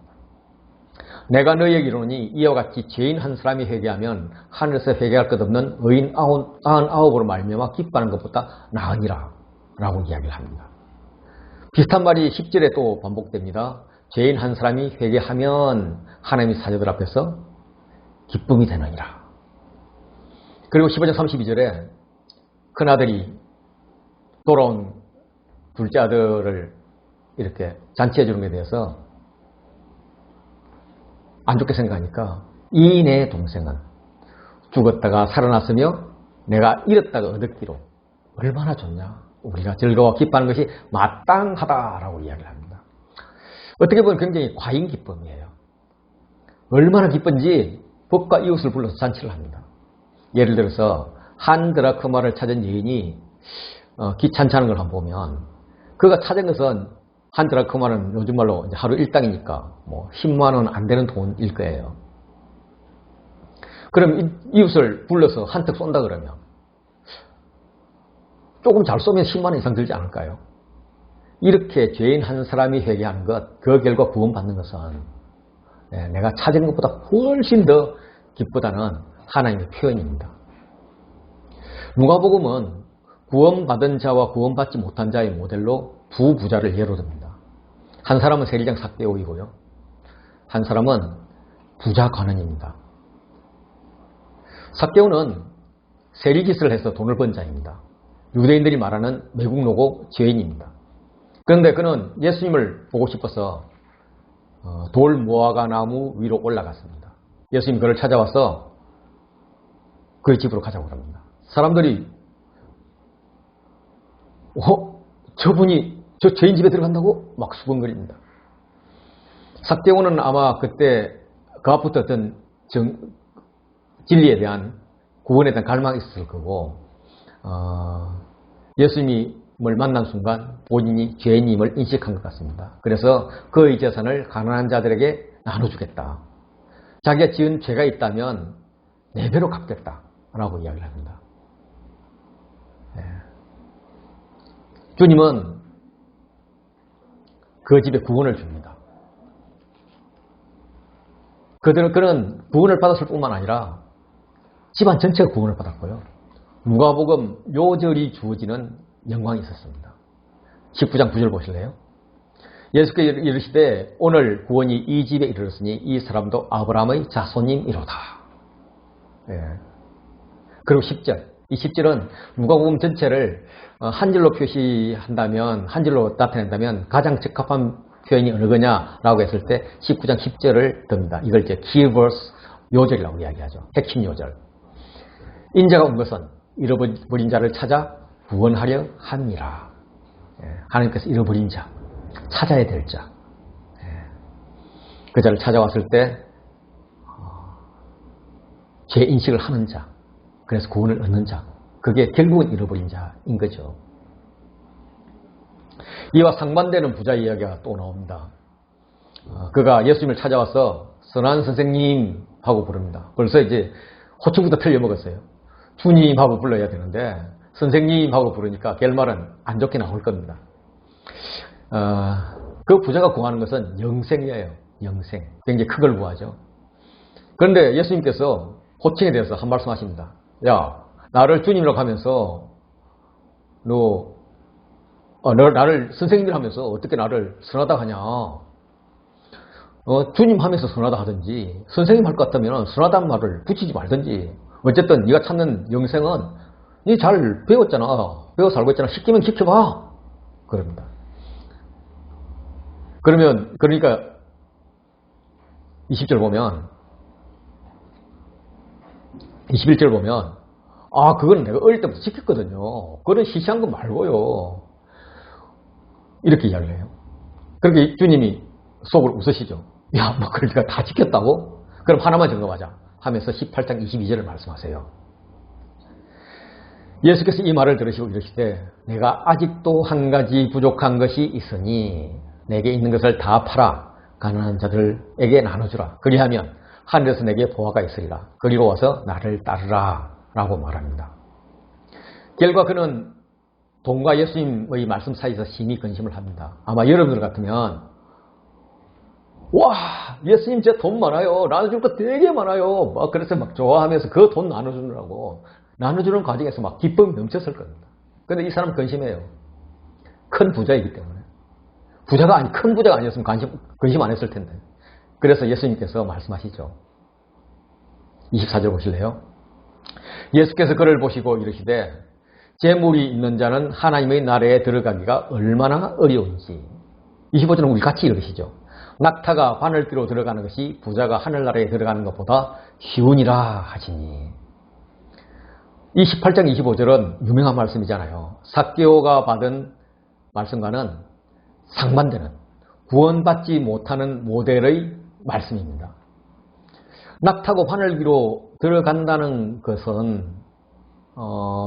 내가 너희에게 이르노니 이와 같이 죄인 한 사람이 회개하면 하늘에서 회개할 것 없는 의인 99으로 말미암아 기뻐하는 것보다 나으니라 라고 이야기를 합니다. 비슷한 말이 10절에 또 반복됩니다. 죄인 한 사람이 회개하면 하나님의 사자들 앞에서 기쁨이 되느니라. 그리고 15장 32절에 큰아들이 돌아온 둘째 아들을 이렇게 잔치해 주는 것에 대해서 안 좋게 생각하니까 이 내 동생은 죽었다가 살아났으며 내가 잃었다가 얻었기로 얼마나 좋냐. 우리가 즐거워 기뻐하는 것이 마땅하다라고 이야기를 합니다. 어떻게 보면 굉장히 과잉 기쁨이에요. 얼마나 기쁜지 법과 이웃을 불러서 잔치를 합니다. 예를 들어서 한 드라크마를 찾은 여인이 귀찮다는 걸 한번 보면 그가 찾은 것은 한 드라크마는 요즘 말로 이제 하루 일당이니까 뭐 10만 원 안 되는 돈일 거예요. 그럼 이웃을 불러서 한턱 쏜다 그러면 조금 잘 쏘면 10만 원 이상 들지 않을까요? 이렇게 죄인 한 사람이 회개하는 것, 그 결과 구원받는 것은 내가 찾은 것보다 훨씬 더 기쁘다는 하나님의 표현입니다. 누가복음은 구원받은 자와 구원받지 못한 자의 모델로 두 부자를 예로 듭니다. 한 사람은 세리장 삭개오이고요. 한 사람은 부자 관원입니다. 삭개오는 세리짓을 해서 돈을 번 자입니다. 유대인들이 말하는 매국노고 죄인입니다. 그런데 그는 예수님을 보고 싶어서 돌 무화과 나무 위로 올라갔습니다. 예수님 그를 찾아와서 그의 집으로 가자고 합니다. 사람들이 저분이 저 죄인 집에 들어간다고 막 수근거립니다. 삭개오는 아마 그때 그 앞부터 어떤 진리에 대한 구원에 대한 갈망이 있었을 거고 예수님을 만난 순간 본인이 죄인임을 인식한 것 같습니다. 그래서 그의 재산을 가난한 자들에게 나눠주겠다. 자기가 지은 죄가 있다면 4배로 갚겠다라고 이야기를 합니다. 주님은 그 집에 구원을 줍니다. 그는 구원을 받았을 뿐만 아니라 집안 전체가 구원을 받았고요. 누가복음 요절이 주어지는 영광이 있었습니다. 19장 9절 보실래요? 예수께서 이르시되 오늘 구원이 이 집에 이르렀으니 이 사람도 아브라함의 자손임이로다. 그리고 10절. 이 10절은 누가복음 전체를 한 줄로 표시한다면, 한 줄로 나타낸다면 가장 적합한 표현이 어느 거냐라고 했을 때 19장 10절을 듭니다. 이걸 이제 키버스 요절이라고 이야기하죠. 핵심 요절. 인자가 온 것은 잃어버린 자를 찾아 구원하려 함이라. 하나님께서 잃어버린 자, 찾아야 될 자. 그 자를 찾아왔을 때 죄 인식을 하는 자, 그래서 구원을 얻는 자, 그게 결국은 잃어버린 자인 거죠. 이와 상반되는 부자 이야기가 또 나옵니다. 그가 예수님을 찾아와서 선한 선생님 하고 부릅니다. 벌써 이제 호칭부터 틀려먹었어요. 주님 하고 불러야 되는데 선생님 하고 부르니까 결말은 안 좋게 나올 겁니다. 그 부자가 구하는 것은 영생이에요. 영생. 굉장히 큰 걸 구하죠. 그런데 예수님께서 호칭에 대해서 한 말씀 하십니다. 야, 나를 주님이라고 하면서 나를 선생님이라 하면서 어떻게 나를 선하다 하냐. 주님 하면서 선하다 하든지 선생님 할 것 같으면 선하다는 말을 붙이지 말든지. 어쨌든 네가 찾는 영생은 네 잘 배웠잖아. 배워 살고 있잖아. 시키면 시켜봐. 그럽니다. 그러니까 20절 보면 21절 보면 그거는 내가 어릴 때부터 지켰거든요. 그런 시시한 거 말고요. 이렇게 이야기를 해요. 그렇게 주님이 속으로 웃으시죠. 야, 뭐 그걸 네가 다 지켰다고? 그럼 하나만 점검하자 하면서 18장 22절을 말씀하세요. 예수께서 이 말을 들으시고 이러시되 내가 아직도 한 가지 부족한 것이 있으니 내게 있는 것을 다 팔아 가난한 자들에게 나눠주라. 그리하면 하늘에서 내게 보화가 있으리라. 그리고 와서 나를 따르라 라고 말합니다. 결과 그는 돈과 예수님의 말씀 사이에서 심히 근심을 합니다. 아마 여러분들 같으면 와, 예수님 제 돈 많아요. 나눠줄 거 되게 많아요. 막 그래서 막 좋아하면서 그 돈 나눠주느라고 나눠주는 과정에서 막 기쁨이 넘쳤을 겁니다. 근데 이 사람 근심해요. 큰 부자이기 때문에. 부자가 아니, 큰 부자가 아니었으면 근심 안 했을 텐데. 그래서 예수님께서 말씀하시죠. 24절 보실래요? 예수께서 그를 보시고 이르시되 재물이 있는 자는 하나님의 나라에 들어가기가 얼마나 어려운지. 25절은 우리 같이 읽으시죠. 낙타가 바늘귀로 들어가는 것이 부자가 하늘나라에 들어가는 것보다 쉬우니라 하시니. 이 18장 25절은 유명한 말씀이잖아요. 삭개오가 받은 말씀과는 상반되는 구원받지 못하는 모델의 말씀입니다. 낙타고 바늘귀로 들어간다는 것은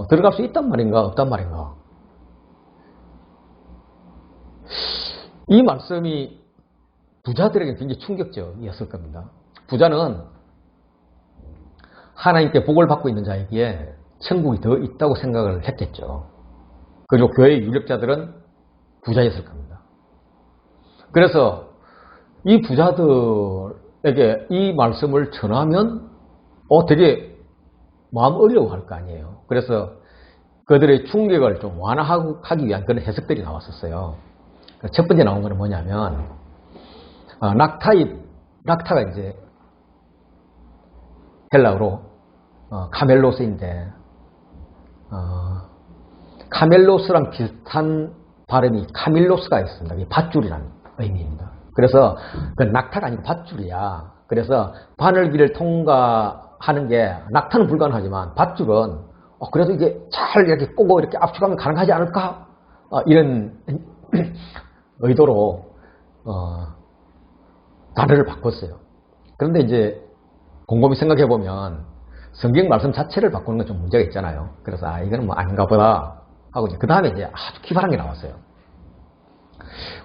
들어갈 수 있단 말인가 없단 말인가. 이 말씀이 부자들에게 굉장히 충격적이었을 겁니다. 부자는 하나님께 복을 받고 있는 자에게 천국이 더 있다고 생각을 했겠죠. 그리고 교회의 유력자들은 부자였을 겁니다. 그래서 이 부자들에게 이 말씀을 전하면 되게 마음 어려워할 거 아니에요. 그래서 그들의 충격을 좀 완화하기 위한 그런 해석들이 나왔었어요. 첫 번째 나온 것은 뭐냐면 낙타가 이제 헬라어로 카멜로스인데 카멜로스랑 비슷한 발음이 카밀로스가 있습니다. 이게 밧줄이라는 의미입니다. 그래서 그 낙타가 아니고 밧줄이야. 그래서 바늘길을 통과하는 게 낙타는 불가능하지만 밧줄은 그래도 이게 잘 이렇게 꼬고 이렇게 압축하면 가능하지 않을까? 이런 의도로 단어를 바꿨어요. 그런데 이제 곰곰이 생각해 보면 성경 말씀 자체를 바꾸는 건 좀 문제가 있잖아요. 그래서 이거는 뭐 아닌가 보다 하고 그 다음에 이제 아주 기발한 게 나왔어요.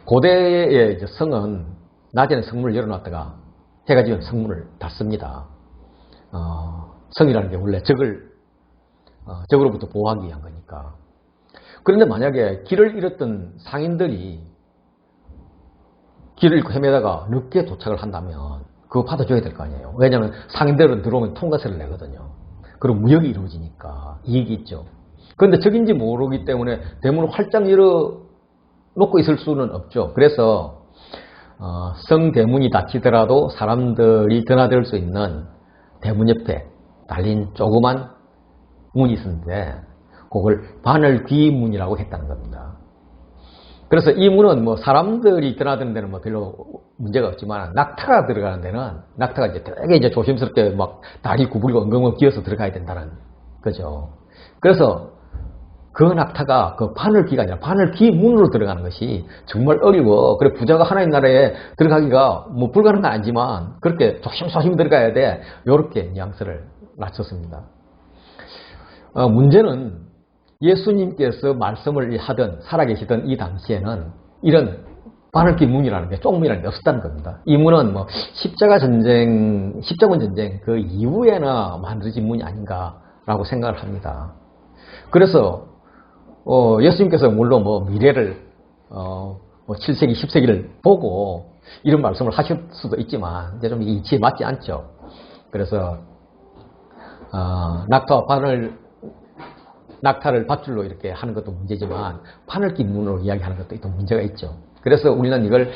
고대의 이제 성은 낮에는 성문을 열어놨다가 해가 지면 성문을 닫습니다. 성이라는 게 원래 적으로부터 보호하기 위한 거니까. 그런데 만약에 길을 잃었던 상인들이 길을 잃고 헤매다가 늦게 도착을 한다면 그거 받아줘야 될 거 아니에요. 왜냐하면 상인들은 들어오면 통과세를 내거든요. 그리고 무역이 이루어지니까 이익이 있죠. 그런데 적인지 모르기 때문에 대문을 활짝 열어놓고 있을 수는 없죠. 그래서 성대문이 닫히더라도 사람들이 드나들 수 있는 대문 옆에 달린 조그만 문이 있었는데 그걸 바늘귀문이라고 했다는 겁니다. 그래서 이 문은 뭐 사람들이 드나드는 데는 뭐 별로 문제가 없지만 낙타가 들어가는 데는 낙타가 이제 되게 이제 조심스럽게 막 다리 구부리고 엉엉 기어서 들어가야 된다는 거죠. 그래서 그 낙타가 그 바늘귀가 아니라 바늘귀 문으로 들어가는 것이 정말 어려워. 그래 부자가 하나님 나라에 들어가기가 뭐 불가능은 아니지만 그렇게 조심조심 들어가야 돼. 이렇게 뉘앙스를 낮췄습니다. 문제는 예수님께서 말씀을 하던 살아계시던 이 당시에는 이런 바늘귀 문이라는 게 쪽문이라는 게 없었다는 겁니다. 이 문은 뭐 십자군 전쟁 그 이후에나 만들어진 문이 아닌가라고 생각을 합니다. 그래서 예수님께서 물론 뭐 미래를 7세기, 10세기를 보고 이런 말씀을 하실 수도 있지만 이제 좀 이치에 맞지 않죠. 그래서 낙타를 밧줄로 이렇게 하는 것도 문제지만 바늘귀 문으로 이야기하는 것도 또 문제가 있죠. 그래서 우리는 이걸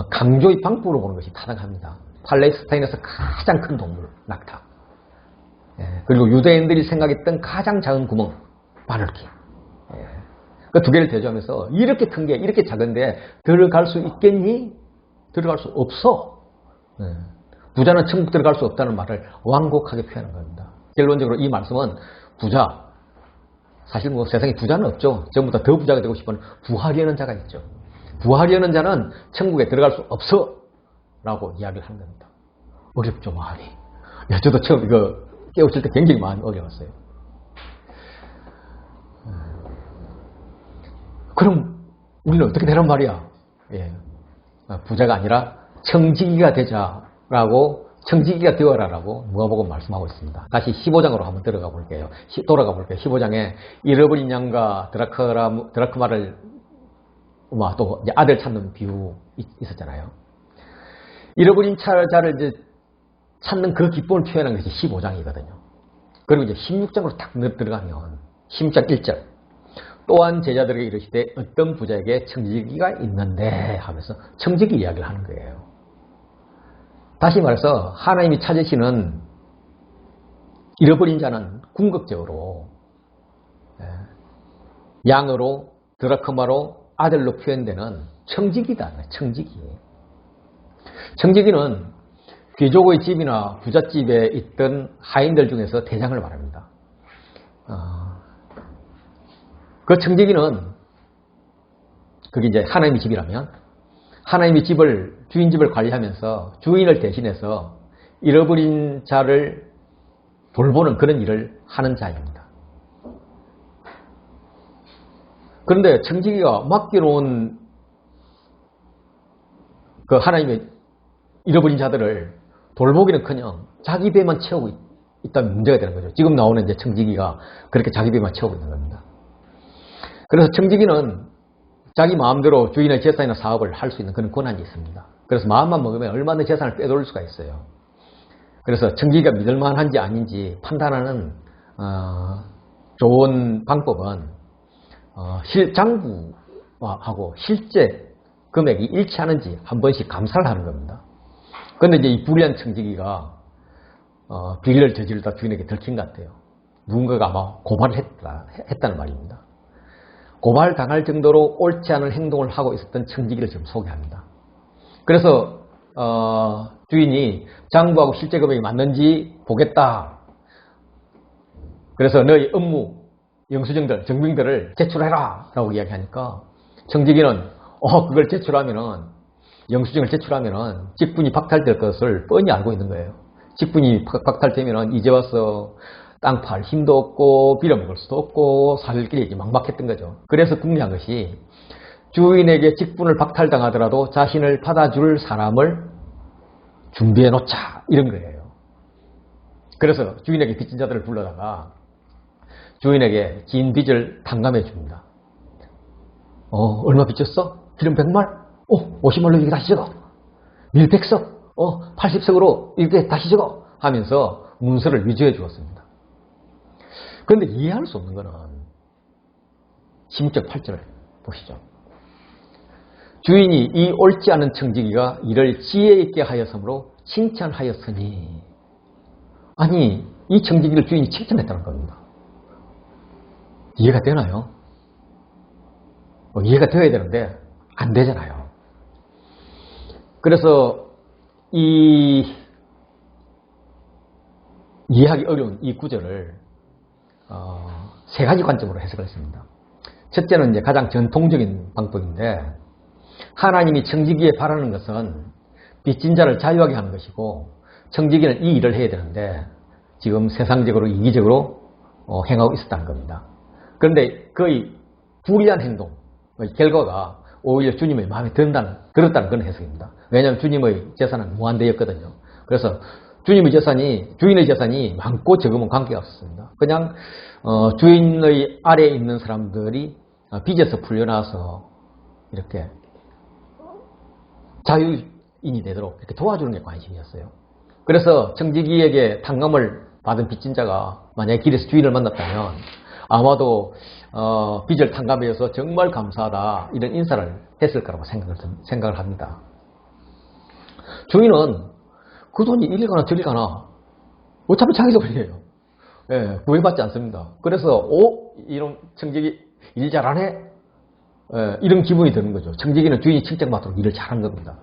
강조의 방법으로 보는 것이 타당합니다. 팔레스타인에서 가장 큰 동물, 낙타. 그리고 유대인들이 생각했던 가장 작은 구멍, 바늘귀. 그 두 개를 대조하면서 이렇게 큰 게 이렇게 작은데 들어갈 수 있겠니? 들어갈 수 없어. 부자는 천국 들어갈 수 없다는 말을 완곡하게 표현한 겁니다. 결론적으로 이 말씀은 부자, 사실 뭐 세상에 부자는 없죠. 전부 다 더 부자가 되고 싶은 부하려는 자가 있죠. 부하려는 자는 천국에 들어갈 수 없어 라고 이야기를 하는 겁니다. 어렵죠, 많이. 저도 처음 이거 깨우칠 때 굉장히 많이 어려웠어요. 그럼 우리는 어떻게 되란 말이야? 부자가 아니라 청지기가 되자라고 청지기가 되어라라고 누가복음 말씀하고 있습니다. 다시 15장으로 한번 돌아가 볼게요. 15장에 잃어버린 양과 드라크마를 또 이제 아들 찾는 비유 있었잖아요. 잃어버린 자를 이제 찾는 그 기쁨을 표현한 것이 15장이거든요. 그리고 이제 16장으로 딱 들어가면 16장 1절 또한 제자들에게 이르시되 어떤 부자에게 청지기가 있는데 하면서 청지기 이야기를 하는 거예요. 다시 말해서 하나님이 찾으시는 잃어버린 자는 궁극적으로 양으로 드라크마로 아들로 표현되는 청지기다. 청지기. 청지기는 귀족의 집이나 부잣집에 있던 하인들 중에서 대장을 말합니다. 그 청지기는 그게 이제 하나님의 집이라면 하나님의 주인 집을 관리하면서 주인을 대신해서 잃어버린 자를 돌보는 그런 일을 하는 자입니다. 그런데 청지기가 맡겨놓은 그 하나님의 잃어버린 자들을 돌보기는커녕 자기 배만 채우고 있다면 문제가 되는 거죠. 지금 나오는 이제 청지기가 그렇게 자기 배만 채우고 있는 겁니다. 그래서 청지기는 자기 마음대로 주인의 재산이나 사업을 할 수 있는 그런 권한이 있습니다. 그래서 마음만 먹으면 얼마나 재산을 빼돌릴 수가 있어요. 그래서 청지기가 믿을만한지 아닌지 판단하는 좋은 방법은 장부하고 실제 금액이 일치하는지 한 번씩 감사를 하는 겁니다. 그런데 이제 이 불의한 청지기가 비리를 저지르다 주인에게 들킨 것 같아요. 누군가가 아마 고발을 했다는 말입니다. 고발당할 정도로 옳지 않은 행동을 하고 있었던 청지기를 지금 소개합니다. 그래서 주인이 장부하고 실제 금액이 맞는지 보겠다. 그래서 너희 업무 영수증들, 증빙들을 제출해라 라고 이야기하니까 청지기는 그걸 제출하면은 영수증을 제출하면은 직분이 박탈될 것을 뻔히 알고 있는 거예요. 직분이 박탈되면은 이제 와서 땅 팔 힘도 없고 빌어먹을 수도 없고 살 길이 막막했던 거죠. 그래서 궁리한 것이 주인에게 직분을 박탈당하더라도 자신을 받아줄 사람을 준비해 놓자 이런 거예요. 그래서 주인에게 빚진 자들을 불러다가 주인에게 진 빚을 탕감해 줍니다. 얼마 빚졌어? 기름 100말? 50말로 이렇게 다시 적어. 밀 100석? 80석으로 이렇게 다시 적어. 하면서 문서를 위조해 주었습니다. 그런데 이해할 수 없는 것은 16절 8절을 보시죠. 주인이 이 옳지 않은 청지기가 이를 지혜 있게 하였으므로 칭찬하였으니, 아니 이 청지기를 주인이 칭찬했다는 겁니다. 이해가 되나요? 이해가 되어야 되는데 안 되잖아요. 그래서 이해하기 어려운 이 구절을 세 가지 관점으로 해석을 했습니다. 첫째는 이제 가장 전통적인 방법인데, 하나님이 청지기에 바라는 것은 빚진 자를 자유하게 하는 것이고, 청지기는 이 일을 해야 되는데 지금 세상적으로 이기적으로 행하고 있었다는 겁니다. 그런데 거의 불의한 행동, 결과가 오히려 주님의 마음에 들었다는 그런 해석입니다. 왜냐하면 주님의 재산은 무한대였거든요. 그래서 주인의 재산이 많고 적으면 관계가 없었습니다. 그냥 주인의 아래에 있는 사람들이 빚에서 풀려나서 이렇게 자유인이 되도록 이렇게 도와주는 게 관심이었어요. 그래서 청지기에게 탕감을 받은 빚진 자가 만약에 길에서 주인을 만났다면 아마도 빚을 탕감해서 정말 감사하다 이런 인사를 했을 거라고 생각을 합니다. 주인은 그 돈이 이리 가나 저리 가나 어차피 자기 돈이에요. 예, 구애받지 않습니다. 그래서 이런 청지기 일 잘하네? 이런 기분이 드는 거죠. 청지기는 주인이 칭찬받도록 일을 잘한 겁니다.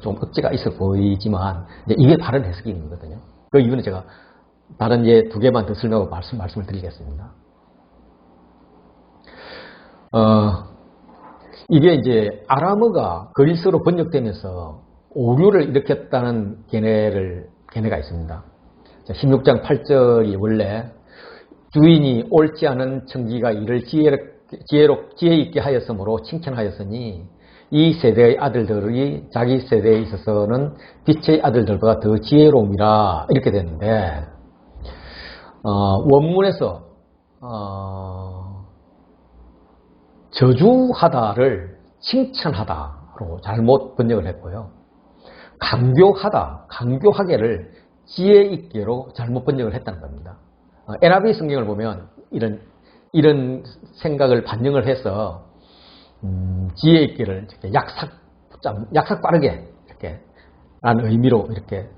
좀 억지가 있어 보이지만 이게 바른 해석이 있는 거거든요. 그 이유는 제가 다른 예 두 개만 더 설명하고 말씀을 드리겠습니다. 이게 이제 아람어가 그리스어로 번역되면서 오류를 일으켰다는 견해가 있습니다. 16장 8절이 원래 주인이 옳지 않은 청지기가 이를 지혜 있게 하였으므로 칭찬하였으니, 이 세대의 아들들이 자기 세대에 있어서는 빛의 아들들보다 더 지혜로움이라 이렇게 되는데 원문에서 저주하다를 칭찬하다로 잘못 번역을 했고요. 강교하다, 강교하게를 지혜 있게로 잘못 번역을 했다는 겁니다. NIV 성경을 보면 이런 생각을 반영을 해서 지혜 있게를 이렇게 약삭 빠르게 이렇게 라는 의미로 이렇게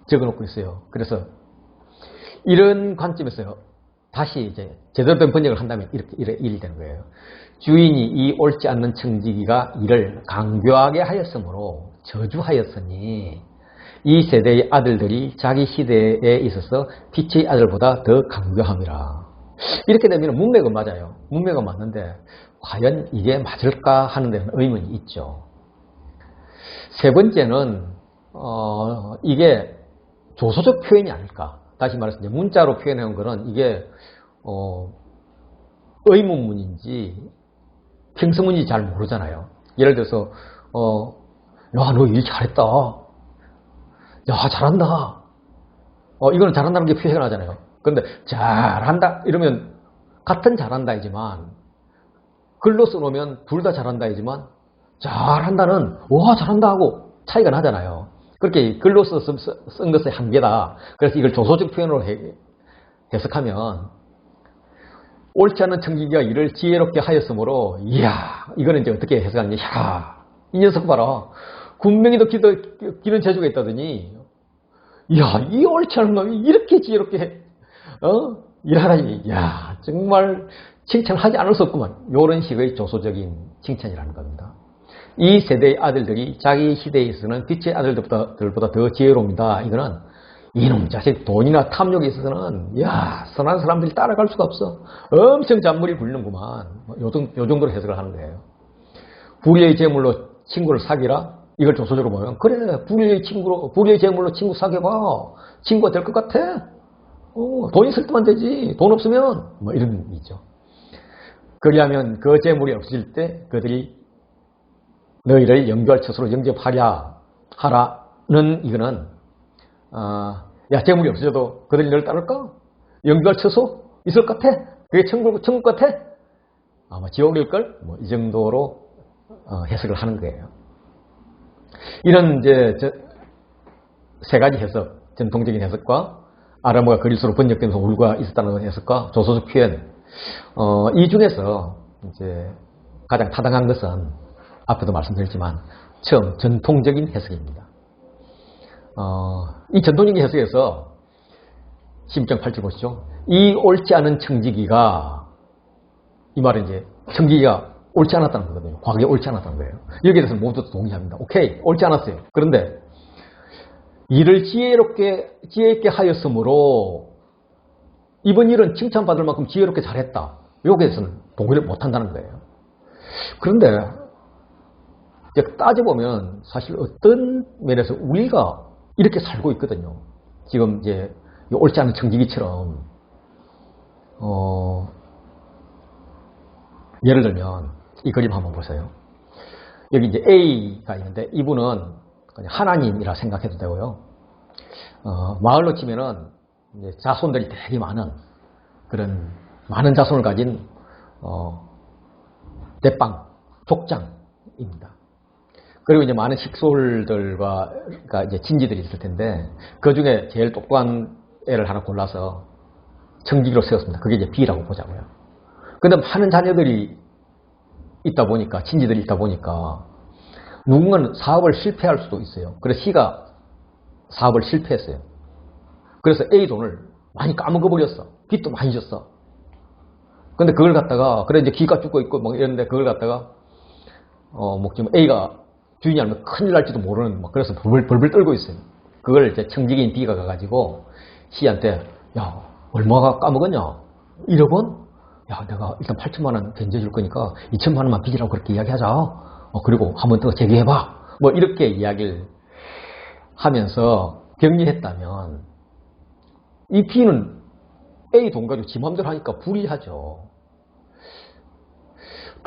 적어놓고 있어요. 그래서 이런 관점에서 다시 이제 제대로 된 번역을 한다면 이렇게 일이 되는 거예요. 주인이 이 옳지 않는 청지기가 이를 강교하게 하였으므로 저주하였으니 이 세대의 아들들이 자기 시대에 있어서 빛의 아들보다 더 강교함이라. 이렇게 되면 문맥은 맞아요. 문맥은 맞는데 과연 이게 맞을까 하는 데는 의문이 있죠. 세 번째는 이게 조소적 표현이 아닐까. 다시 말해서 이제 문자로 표현해 온 거는 이게 의문문인지 평서문인지 잘 모르잖아요. 예를 들어서 야, 너 일 잘했다. 야, 잘한다. 이거는 잘한다는 게 표현을 하잖아요. 그런데 잘한다 이러면 같은 잘한다이지만 글로 써놓으면 둘 다 잘한다이지만 잘한다는 와 잘한다 하고 차이가 나잖아요. 그렇게 글로 쓴 것의 한계다. 그래서 이걸 조소적 표현으로 해석하면 옳지 않은 청지기가 이를 지혜롭게 하였으므로 이야 이거는 이제 어떻게 해석하는지 야 이 녀석 봐라 군명이도 기는 재주가 있다더니 이야 이 옳지 않은 놈이 이렇게 지혜롭게 해. 일하라니 야 정말 칭찬하지 않을 수 없구만. 이런 식의 조소적인 칭찬이라는 겁니다. 이 세대의 아들들이 자기 시대에 있어서는 빛의 아들들보다 더 지혜로웁니다. 이거는 이놈 자식 돈이나 탐욕에 있어서는 야 선한 사람들이 따라갈 수가 없어. 엄청 잔머리 굴리는구만. 요 정도로 해석을 하는 거예요. 불의의 재물로 친구를 사귀라? 이걸 조소적으로 보면 그래 불의의 재물로 친구 사귀어봐. 친구가 될 것 같아? 돈 있을 때만 되지. 돈 없으면 뭐 이런 의미죠. 그리하면 그 재물이 없어질 때 그들이 너희를 영주할 처소로 영접하랴 하라는 이거는 야 재물이 없어져도 그들이 너를 따를까? 영주할 처소 있을 것 같아? 그게 천국 같아? 아마 지옥일걸? 뭐 이 정도로 해석을 하는 거예요. 이런 이제 세 가지 해석, 전통적인 해석과 아람어가 그리스로 번역되면서 울과 있었다는 해석과 조소적 표현, 이 중에서 이제 가장 타당한 것은 앞에도 말씀드렸지만 처음 전통적인 해석입니다. 이 전통적인 해석에서 16.8절 보시죠. 이 옳지 않은 청지기가 이 말은 이제 청지기가 옳지 않았다는 거거든요. 과거에 옳지 않았다는 거예요. 여기에 대해서 모두 동의합니다. 오케이, 옳지 않았어요. 그런데 이를 지혜 있게 하였으므로 이번 일은 칭찬받을 만큼 지혜롭게 잘했다. 여기에 대해서는 동의를 못한다는 거예요. 그런데 따져보면 사실 어떤 면에서 우리가 이렇게 살고 있거든요. 지금 이제 옳지 않은 청지기처럼 예를 들면 이 그림 한번 보세요. 여기 이제 A가 있는데 이분은 그냥 하나님이라 생각해도 되고요. 마을로 치면은 이제 자손들이 되게 많은 그런 많은 자손을 가진 대빵, 족장입니다. 그리고 이제 많은 식솔들과 그러니까 이제 친지들이 있을 텐데 그 중에 제일 똑똑한 애를 하나 골라서 청지기로 세웠습니다. 그게 이제 B라고 보자고요. 근데 많은 자녀들이 있다 보니까 친지들이 있다 보니까 누군가는 사업을 실패할 수도 있어요. 그래서 C가 사업을 실패했어요. 그래서 A 돈을 많이 까먹어 버렸어. 빚도 많이 졌어. 근데 그걸 갖다가 그래 이제 기가 죽고 있고 막 이랬는데 그걸 갖다가 뭐 지금 A가 주인이 알면 큰일 날지도 모르는 막 그래서 벌벌 떨고 있어요. 그걸 이제 청지기인 B가 가가지고 C한테 야 얼마가 까먹었냐? 1억 원? 야 내가 일단 8천만 원 견제줄 거니까 2천만 원만 빚이라고 그렇게 이야기하자. 그리고 한 번 더 재개해봐. 뭐 이렇게 이야기를 하면서 격리했다면 이 B는 A 돈 가지고 지 맘대로 하니까 불이하죠.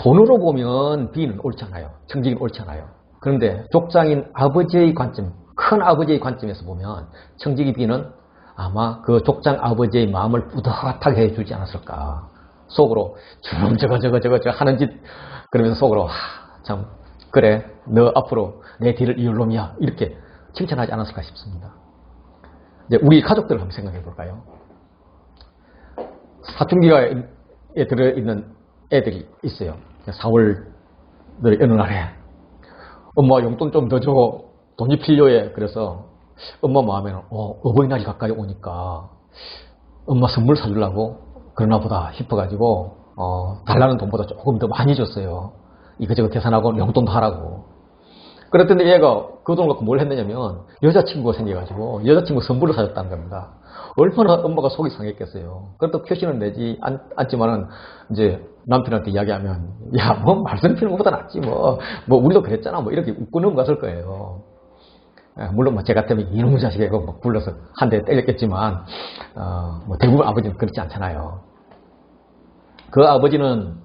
돈으로 보면 B는 옳잖아요. 청직이는 옳잖아요. 그런데 족장인 아버지의 관점, 큰 아버지의 관점에서 보면 청직이 B는 아마 그 족장 아버지의 마음을 뿌듯하게 해주지 않았을까. 속으로 주름 저거 하는 짓 그러면서 속으로 참 그래 너 앞으로 내 뒤를 이을 놈이야 이렇게 칭찬하지 않았을까 싶습니다. 이제 우리 가족들을 한번 생각해 볼까요? 사춘기에 들어있는 애들이 있어요. 4월 어느 날에 엄마 용돈 좀 더 줘. 돈이 필요해. 그래서 엄마 마음에는 어버이날이 가까이 오니까 엄마 선물 사주려고 그러나 보다 싶어가지고 달라는 돈보다 조금 더 많이 줬어요. 이거저거 계산하고 용돈도 하라고. 그랬더니 얘가 그 돈을 갖고 뭘 했느냐면 여자친구가 생겨가지고 여자친구 선물을 사줬다는 겁니다. 얼마나 엄마가 속이 상했겠어요. 그래도 표시는 내지 않지만은 이제 남편한테 이야기하면 야 뭐 말씀 피는 것보다 낫지 뭐 우리도 그랬잖아 뭐 이렇게 웃고 넘어갔을 거예요. 물론 뭐 제 같으면 이놈의 자식이고 막 불러서 한 대 때렸겠지만 뭐 대부분 아버지는 그렇지 않잖아요. 그 아버지는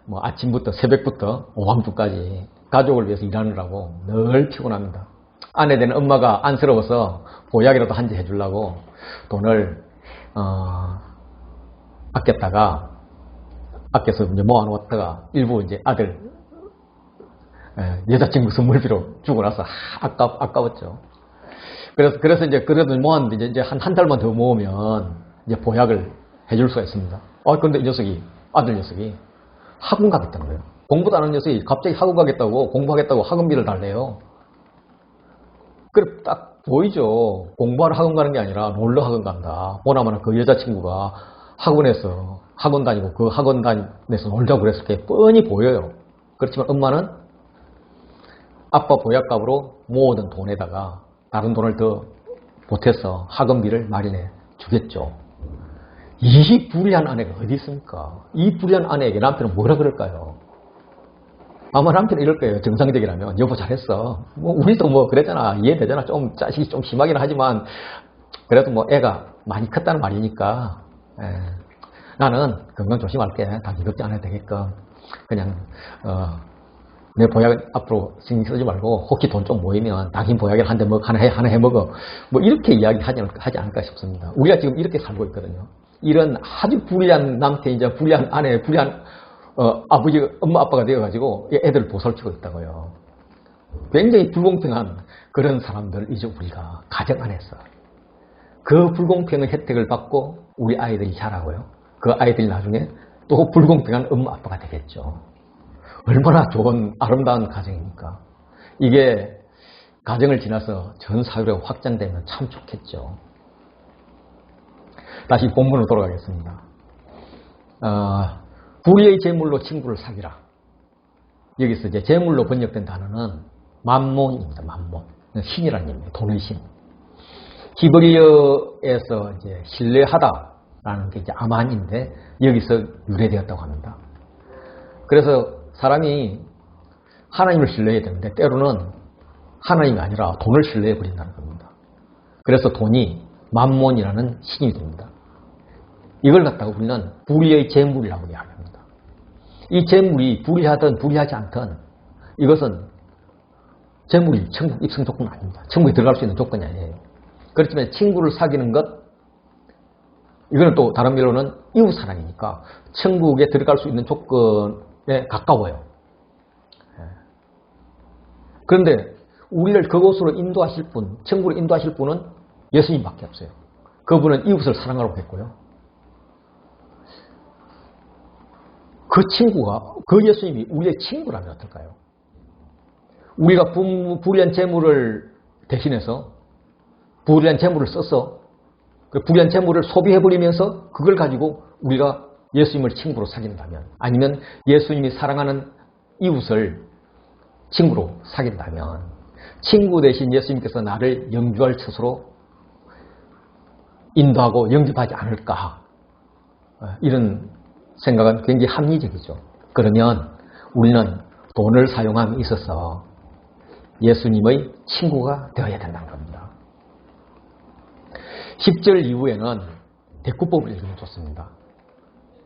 뭐 아침부터 새벽부터 오밤중까지 가족을 위해서 일하느라고 늘 피곤합니다. 아내 되는 엄마가 안쓰러워서 보약이라도 한 제 해주려고 돈을 아껴서 이제 모아놓았다가 일부 이제 아들 여자친구 선물비로 주고 나서 아까웠죠. 그래서 이제 그래도 모았는데 이제 한 달만 더 모으면 이제 보약을 해줄 수가 있습니다. 근데 이 녀석이 아들 녀석이 학원 가겠다는 거예요. 공부도 안 하는 녀석이 갑자기 학원 가겠다고 공부하겠다고 학원비를 달래요. 그래 딱 보이죠. 공부하러 학원 가는 게 아니라 놀러 학원 간다. 보나마나 그 여자친구가 학원에서 학원 다니고 그 학원 다니면서 놀자고 그랬을 게 뻔히 보여요. 그렇지만 엄마는 아빠 보약값으로 모으던 돈에다가 다른 돈을 더 보태서 학원비를 마련해 주겠죠. 이 불의한 아내가 어디 있습니까? 이 불의한 아내에게 남편은 뭐라 그럴까요? 아마 남편은 이럴 거예요. 정상적이라면 여보 잘했어. 뭐 우리도 뭐 그랬잖아. 이해되잖아. 좀 자식이 좀 심하긴 하지만 그래도 뭐 애가 많이 컸다는 말이니까 나는 건강 조심할게. 당신 걱정 안 해도 되게끔 그냥 내 보약은 앞으로 신경 쓰지 말고 혹시 돈 좀 모이면 당신 보약을 하나 해 먹어. 뭐 이렇게 이야기하지 않을까 싶습니다. 우리가 지금 이렇게 살고 있거든요. 이런 아주 불의한 남편이자 불의한 아내, 불의한 아버지, 엄마, 아빠가 되어가지고 애들을 보살피고 있다고요. 굉장히 불공평한 그런 사람들 이제 우리가 가정 안에서 그 불공평의 혜택을 받고 우리 아이들이 자라고요. 그 아이들이 나중에 또 불공평한 엄마, 아빠가 되겠죠. 얼마나 좋은 아름다운 가정입니까? 이게 가정을 지나서 전 사회로 확장되면 참 좋겠죠. 다시 본문으로 돌아가겠습니다. 불의의 재물로 친구를 사귀라. 여기서 이제 재물로 번역된 단어는 맘몬입니다. 맘몬. 신이라는 의미입니다. 돈의 신. 히브리어에서 이제 신뢰하다라는 게 이제 아만인데 여기서 유래되었다고 합니다. 그래서 사람이 하나님을 신뢰해야 되는데 때로는 하나님이 아니라 돈을 신뢰해 버린다는 겁니다. 그래서 돈이 맘몬이라는 신이 됩니다. 이걸 갖다가 우리는 불의의 재물이라고 이야기합니다. 이 재물이 불의하든 불의하지 않든 이것은 재물이 천국 입성 조건은 아닙니다. 천국에 들어갈 수 있는 조건이 아니에요. 그렇지만 친구를 사귀는 것, 이거는 또 다른 말로는 이웃 사랑이니까 천국에 들어갈 수 있는 조건에 가까워요. 그런데 우리를 그곳으로 인도하실 분, 천국으로 인도하실 분은 예수님밖에 없어요. 그분은 이웃을 사랑하라고 했고요. 그 친구가, 그 예수님이 우리의 친구라면 어떨까요? 우리가 불의한 재물을 대신해서 불의한 재물을 써서 그 불의한 재물을 소비해버리면서 그걸 가지고 우리가 예수님을 친구로 사귄다면, 아니면 예수님이 사랑하는 이웃을 친구로 사귄다면 친구 대신 예수님께서 나를 영주할 처소로 인도하고 영접하지 않을까, 이런 생각은 굉장히 합리적이죠. 그러면 우리는 돈을 사용함에 있어서 예수님의 친구가 되어야 된다는 겁니다. 10절 이후에는 대꾸법을 읽으면 좋습니다.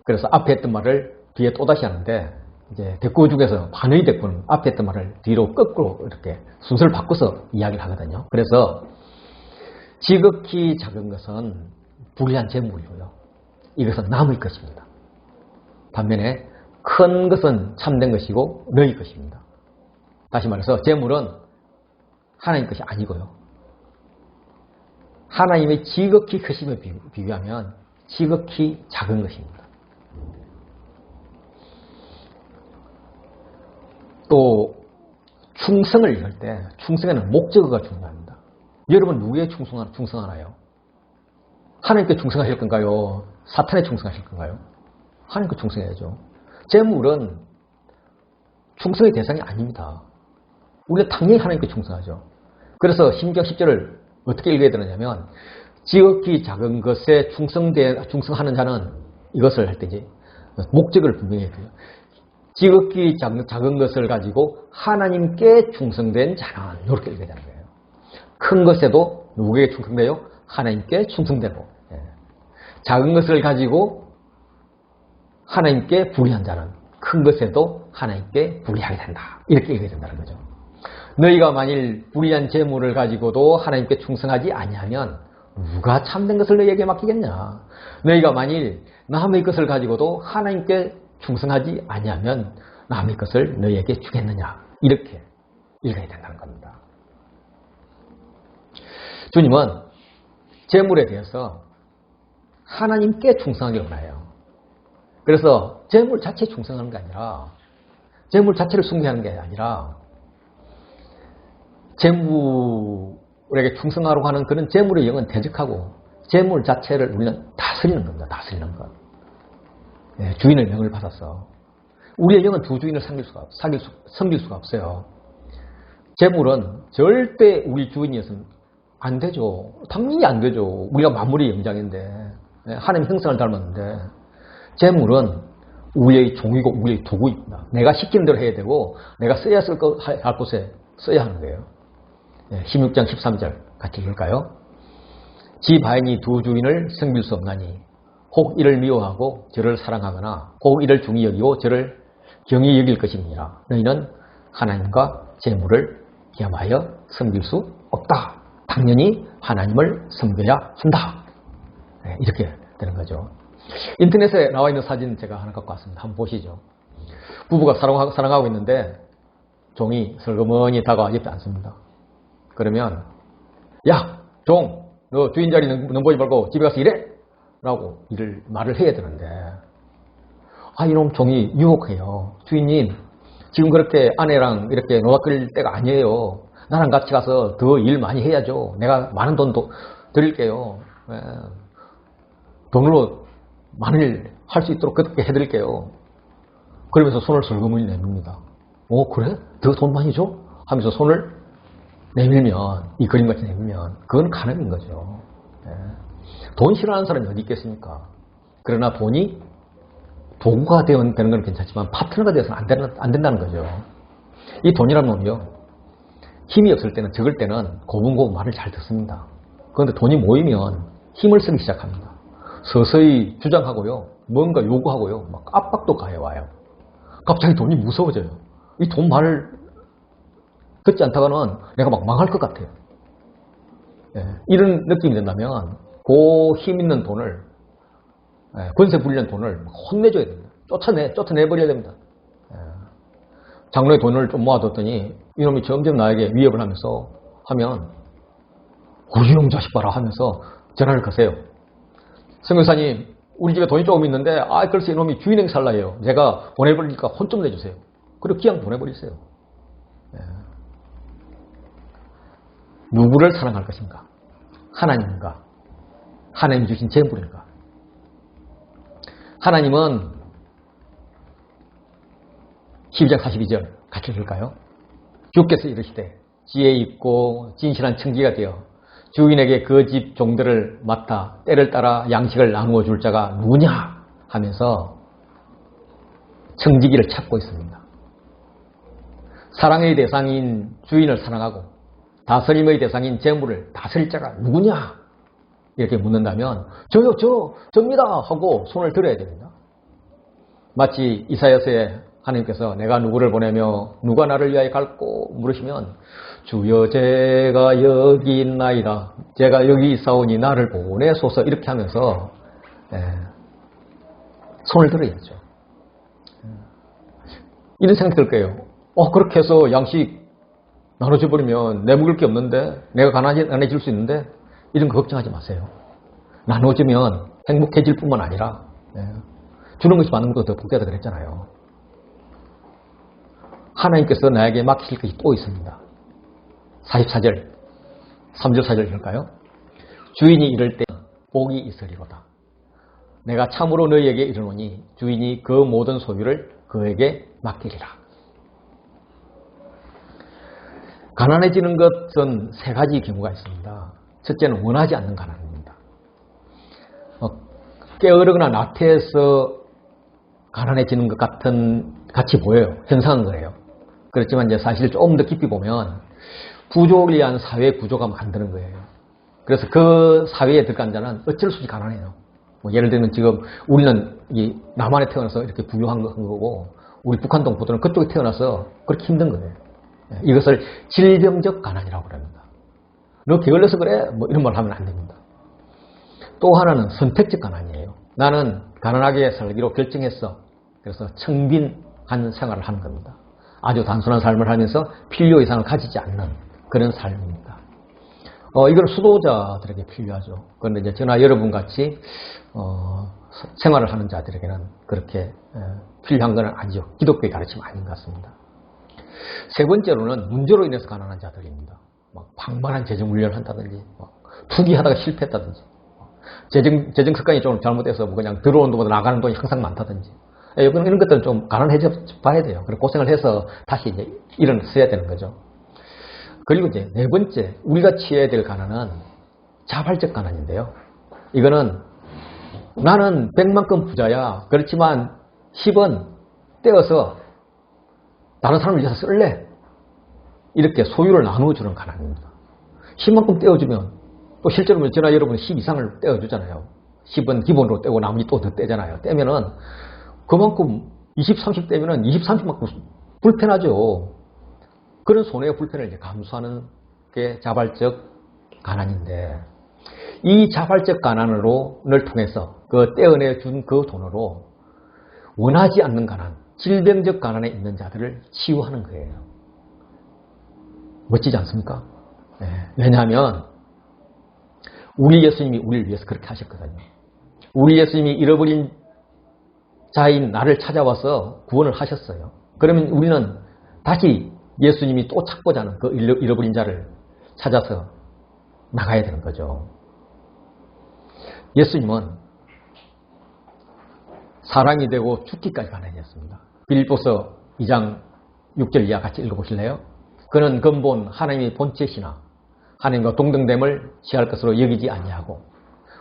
그래서 앞에 했던 말을 뒤에 또다시 하는데 이제 대꾸 중에서 반의 대꾸는 앞에 했던 말을 뒤로 거꾸로 이렇게 순서를 바꿔서 이야기를 하거든요. 그래서 지극히 작은 것은 불의한 재물이고요. 이것은 남의 것입니다. 반면에 큰 것은 참된 것이고 너희 것입니다. 다시 말해서 재물은 하나님 것이 아니고요. 하나님의 지극히 크심에 비교하면 지극히 작은 것입니다. 또 충성을 얘기할 때 충성에는 목적어가 중요합니다. 여러분 누구에 충성하나요? 하나님께 충성하실 건가요? 사탄에 충성하실 건가요? 하나님께 충성해야죠. 재물은 충성의 대상이 아닙니다. 우리가 당연히 하나님께 충성하죠. 그래서 신경 10절을 어떻게 읽어야 되느냐면 지극히 작은 것에 충성하는 자는 이것을 할 때 이제 목적을 분명히 해야 돼요. 지극히 작은 것을 가지고 하나님께 충성된 자는 이렇게 읽어야 되는 거예요. 큰 것에도 누구에게 충성돼요? 하나님께 충성되고. 작은 것을 가지고 하나님께 불의한 자는 큰 것에도 하나님께 불의하게 된다. 이렇게 읽어야 된다는 거죠. 너희가 만일 불의한 재물을 가지고도 하나님께 충성하지 아니하면 누가 참된 것을 너희에게 맡기겠냐. 너희가 만일 남의 것을 가지고도 하나님께 충성하지 아니하면 남의 것을 너희에게 주겠느냐. 이렇게 읽어야 된다는 겁니다. 주님은 재물에 대해서 하나님께 충성하기를 원해요. 그래서 재물 자체에 충성하는 게 아니라 재물 자체를 숭배하는 게 아니라 재물에게 충성하려고 하는 그런 재물의 영은 대적하고 재물 자체를 우리는 다스리는 겁니다. 다스리는 것. 네, 주인의 영을 받았어. 우리의 영은 두 주인을 섬길 수가 없어요. 재물은 절대 우리 주인이었으면 안 되죠. 당연히 안 되죠. 우리가 만물의 영장인데 하나님 형상을 닮았는데 재물은 우리의 종이고 우리의 도구입니다. 내가 시키는 대로 해야 되고 내가 써야 할 곳에 써야 하는 거예요. 16장 13절 같이 읽을까요? 지 바인이 두 주인을 섬길 수 없나니 혹 이를 미워하고 저를 사랑하거나 혹 이를 중히 여기고 저를 경히 여길 것입니다. 너희는 하나님과 재물을 겸하여 섬길 수 없다. 당연히 하나님을 섬겨야 한다. 이렇게 되는 거죠. 인터넷에 나와 있는 사진 제가 하나 갖고 왔습니다. 한번 보시죠. 부부가 사랑하고 있는데 종이 슬그머니 다가와 옆에 앉습니다. 그러면 야, 종, 너 주인 자리 넘보지 말고 집에 가서 일해! 라고 말을 해야 되는데 이놈 종이 유혹해요. 주인님, 지금 그렇게 아내랑 이렇게 노닥거릴 때가 아니에요. 나랑 같이 가서 더 일 많이 해야죠. 내가 많은 돈도 드릴게요. 돈으로 많은 일 할 수 있도록 그렇게 해드릴게요. 그러면서 손을 슬그머니 내밉니다. 그래? 더 돈 많이 줘? 하면서 손을 내밀면, 이 그림같이 내밀면 그건 가능인 거죠. 돈 싫어하는 사람이 어디 있겠습니까? 그러나 돈이 도구가 되는 건 괜찮지만 파트너가 되어서는 안 된다는 거죠. 이 돈이라는 놈이요. 힘이 없을 때는, 적을 때는 고분고분 말을 잘 듣습니다. 그런데 돈이 모이면 힘을 쓰기 시작합니다. 서서히 주장하고요. 뭔가 요구하고요. 막 압박도 가해와요. 갑자기 돈이 무서워져요. 이 돈 말을 듣지 않다가는 내가 막 망할 것 같아요. 이런 느낌이 된다면 그 힘 있는 돈을, 권세 부리는 돈을 혼내줘야 됩니다. 쫓아내버려야 됩니다. 장로의 돈을 좀 모아뒀더니 이놈이 점점 나에게 위협을 하면 이놈 자식 봐라 하면서 전화를 거세요. 성교사님, 우리 집에 돈이 조금 있는데 글쎄 이놈이 주인 행살라요. 제가 보내버리니까 혼 좀 내주세요. 그리고 그냥 보내버리세요. 누구를 사랑할 것인가? 하나님인가? 하나님이 주신 재물인가? 하나님은 12장 42절 같이 읽을까요? 주께서 이르시되 지혜 있고 진실한 청지가 되어 주인에게 그 집 종들을 맡아 때를 따라 양식을 나누어 줄 자가 누구냐 하면서 청지기를 찾고 있습니다. 사랑의 대상인 주인을 사랑하고 다스림의 대상인 재물을 다스릴 자가 누구냐 이렇게 묻는다면 저입니다 하고 손을 들어야 됩니다. 마치 이사야서에 하나님께서 내가 누구를 보내며 누가 나를 위하여 갈꼬 물으시면 주여 제가 여기 있나이다. 제가 여기 있사오니 나를 보내소서 이렇게 하면서 손을 들어야죠. 이런 생각이 들 거예요. 그렇게 해서 양식 나눠줘 버리면 내 먹을 게 없는데 내가 가난해질 수 있는데 이런 거 걱정하지 마세요. 나눠주면 행복해질 뿐만 아니라 주는 것이 받는 것도 더 복되다 그랬잖아요. 하나님께서 나에게 맡기실 것이 또 있습니다. 44절 3절 4절 할까요? 주인이 이럴 때 복이 있으리로다. 내가 참으로 너희에게 이르노니 주인이 그 모든 소유를 그에게 맡기리라. 가난해지는 것은 세 가지 경우가 있습니다. 첫째는 원하지 않는 가난입니다. 게으르거나 나태해서 가난해지는 것 같이 보여요. 현상은 그래요. 그렇지만 이제 사실 조금 더 깊이 보면 부족을 위한 사회 구조가 만드는 거예요. 그래서 그 사회에 들어간 자는 어쩔 수 없이 가난해요. 예를 들면 지금 우리는 이 남한에 태어나서 이렇게 부유한 거고 우리 북한 동포들은 그쪽에 태어나서 그렇게 힘든 거예요. 이것을 질병적 가난이라고 합니다. 너 게을러서 그래? 이런 말 하면 안 됩니다. 또 하나는 선택적 가난이에요. 나는 가난하게 살기로 결정했어. 그래서 청빈한 생활을 하는 겁니다. 아주 단순한 삶을 하면서 필요 이상을 가지지 않는 그런 삶입니다. 이건 수도자들에게 필요하죠. 그런데 이제 저나 여러분 같이 생활을 하는 자들에게는 그렇게 필요한 건 아니죠. 기독교의 가르침 아닌 것 같습니다. 세 번째로는 문제로 인해서 가난한 자들입니다. 방만한 재정 훈련을 한다든지, 투기하다가 실패했다든지, 재정 습관이 좀 잘못돼서 그냥 들어오는 돈보다 나가는 돈이 항상 많다든지, 이런 것들은 좀 가난해져 봐야 돼요. 그리고 고생을 해서 다시 이제 일어서야 되는 거죠. 그리고 이제 네 번째, 우리가 취해야 될 가난은 자발적 가난인데요. 이거는 나는 100만큼 부자야. 그렇지만 10원 떼어서 다른 사람을 위해서 쓸래. 이렇게 소유를 나누어주는 가난입니다. 10만큼 떼어주면 또 실제로 저나 여러분이 10 이상을 떼어주잖아요. 10은 기본으로 떼고 나머지 또 더 떼잖아요. 떼면은 그만큼 20, 30 떼면은 20, 30만큼 불편하죠. 그런 손해와 불편을 이제 감수하는 게 자발적 가난인데 이 자발적 가난을 통해서 그 떼어내 준 그 돈으로 원하지 않는 가난, 질병적 가난에 있는 자들을 치유하는 거예요. 멋지지 않습니까? 네. 왜냐하면 우리 예수님이 우리를 위해서 그렇게 하셨거든요. 우리 예수님이 잃어버린 자인 나를 찾아와서 구원을 하셨어요. 그러면 우리는 다시 예수님이 또 찾고자 하는 그 잃어버린 자를 찾아서 나가야 되는 거죠. 예수님은 사람이 되고 죽기까지 가난했습니다. 빌립보서 2장 6절 이하 같이 읽어보실래요? 그는 근본 하나님의 본체시나 하나님과 동등됨을 취할 것으로 여기지 아니하고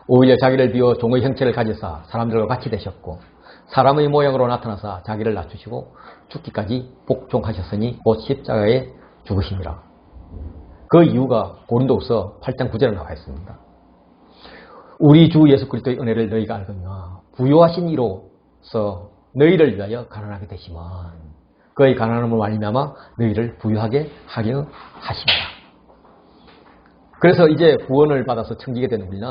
오히려 자기를 비워 종의 형체를 가지사 사람들과 같이 되셨고 사람의 모양으로 나타나사 자기를 낮추시고 죽기까지 복종하셨으니 곧 십자가에 죽으심이라. 그 이유가 고린도후서 8장 9절에 나와 있습니다. 우리 주 예수 그리스도의 은혜를 너희가 알거니와 부요하신 이로서 너희를 위하여 가난하게 되시면 그의 가난함을 말미암아 너희를 부유하게 하려 하십니다. 그래서 이제 구원을 받아서 청지게 되는 우리는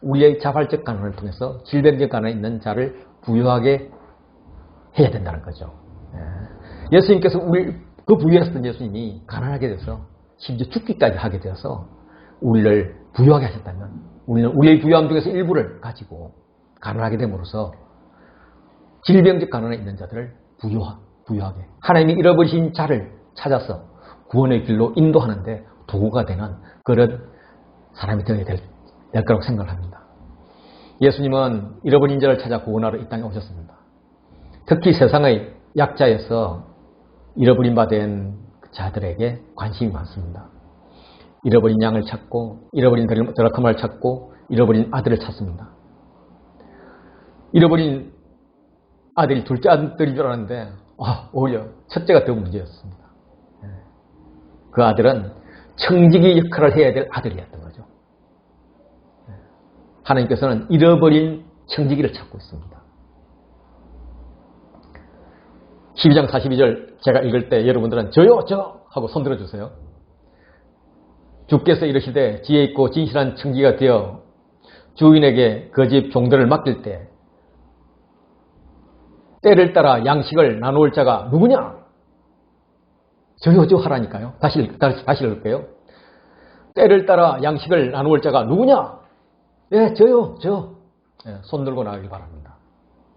우리의 자발적 가난을 통해서 질병적 가난에 있는 자를 부유하게 해야 된다는 거죠. 예수님께서 그 부유했던 예수님이 가난하게 돼서 심지어 죽기까지 하게 되어서 우리를 부유하게 하셨다면 우리는 우리의 부유함 중에서 일부를 가지고 가난하게 됨으로써 질병적 가난에 있는 자들을 부유하게 하나님이 잃어버리신 자를 찾아서 구원의 길로 인도하는데 도구가 되는 그런 사람이 되어야 될 거라고 생각을 합니다. 예수님은 잃어버린 자를 찾아 구원하러 이 땅에 오셨습니다. 특히 세상의 약자에서 잃어버린 바 된 자들에게 관심이 많습니다. 잃어버린 양을 찾고 잃어버린 드라크마를 찾고 잃어버린 아들을 찾습니다. 잃어버린 아들이 둘째 아들인 줄 알았는데 오히려 첫째가 더 문제였습니다. 그 아들은 청지기 역할을 해야 될 아들이었던 거죠. 하나님께서는 잃어버린 청지기를 찾고 있습니다. 12장 42절 제가 읽을 때 여러분들은 저요 저 하고 손 들어주세요. 주께서 이르시되 지혜 있고 진실한 청지가 되어 주인에게 그 집 종들을 맡길 때 때를 따라 양식을 나누을 자가 누구냐? 저요 저 하라니까요. 다시 읽을게요. 때를 따라 양식을 나누을 자가 누구냐? 네, 저요 저. 네, 손 들고 나가길 바랍니다.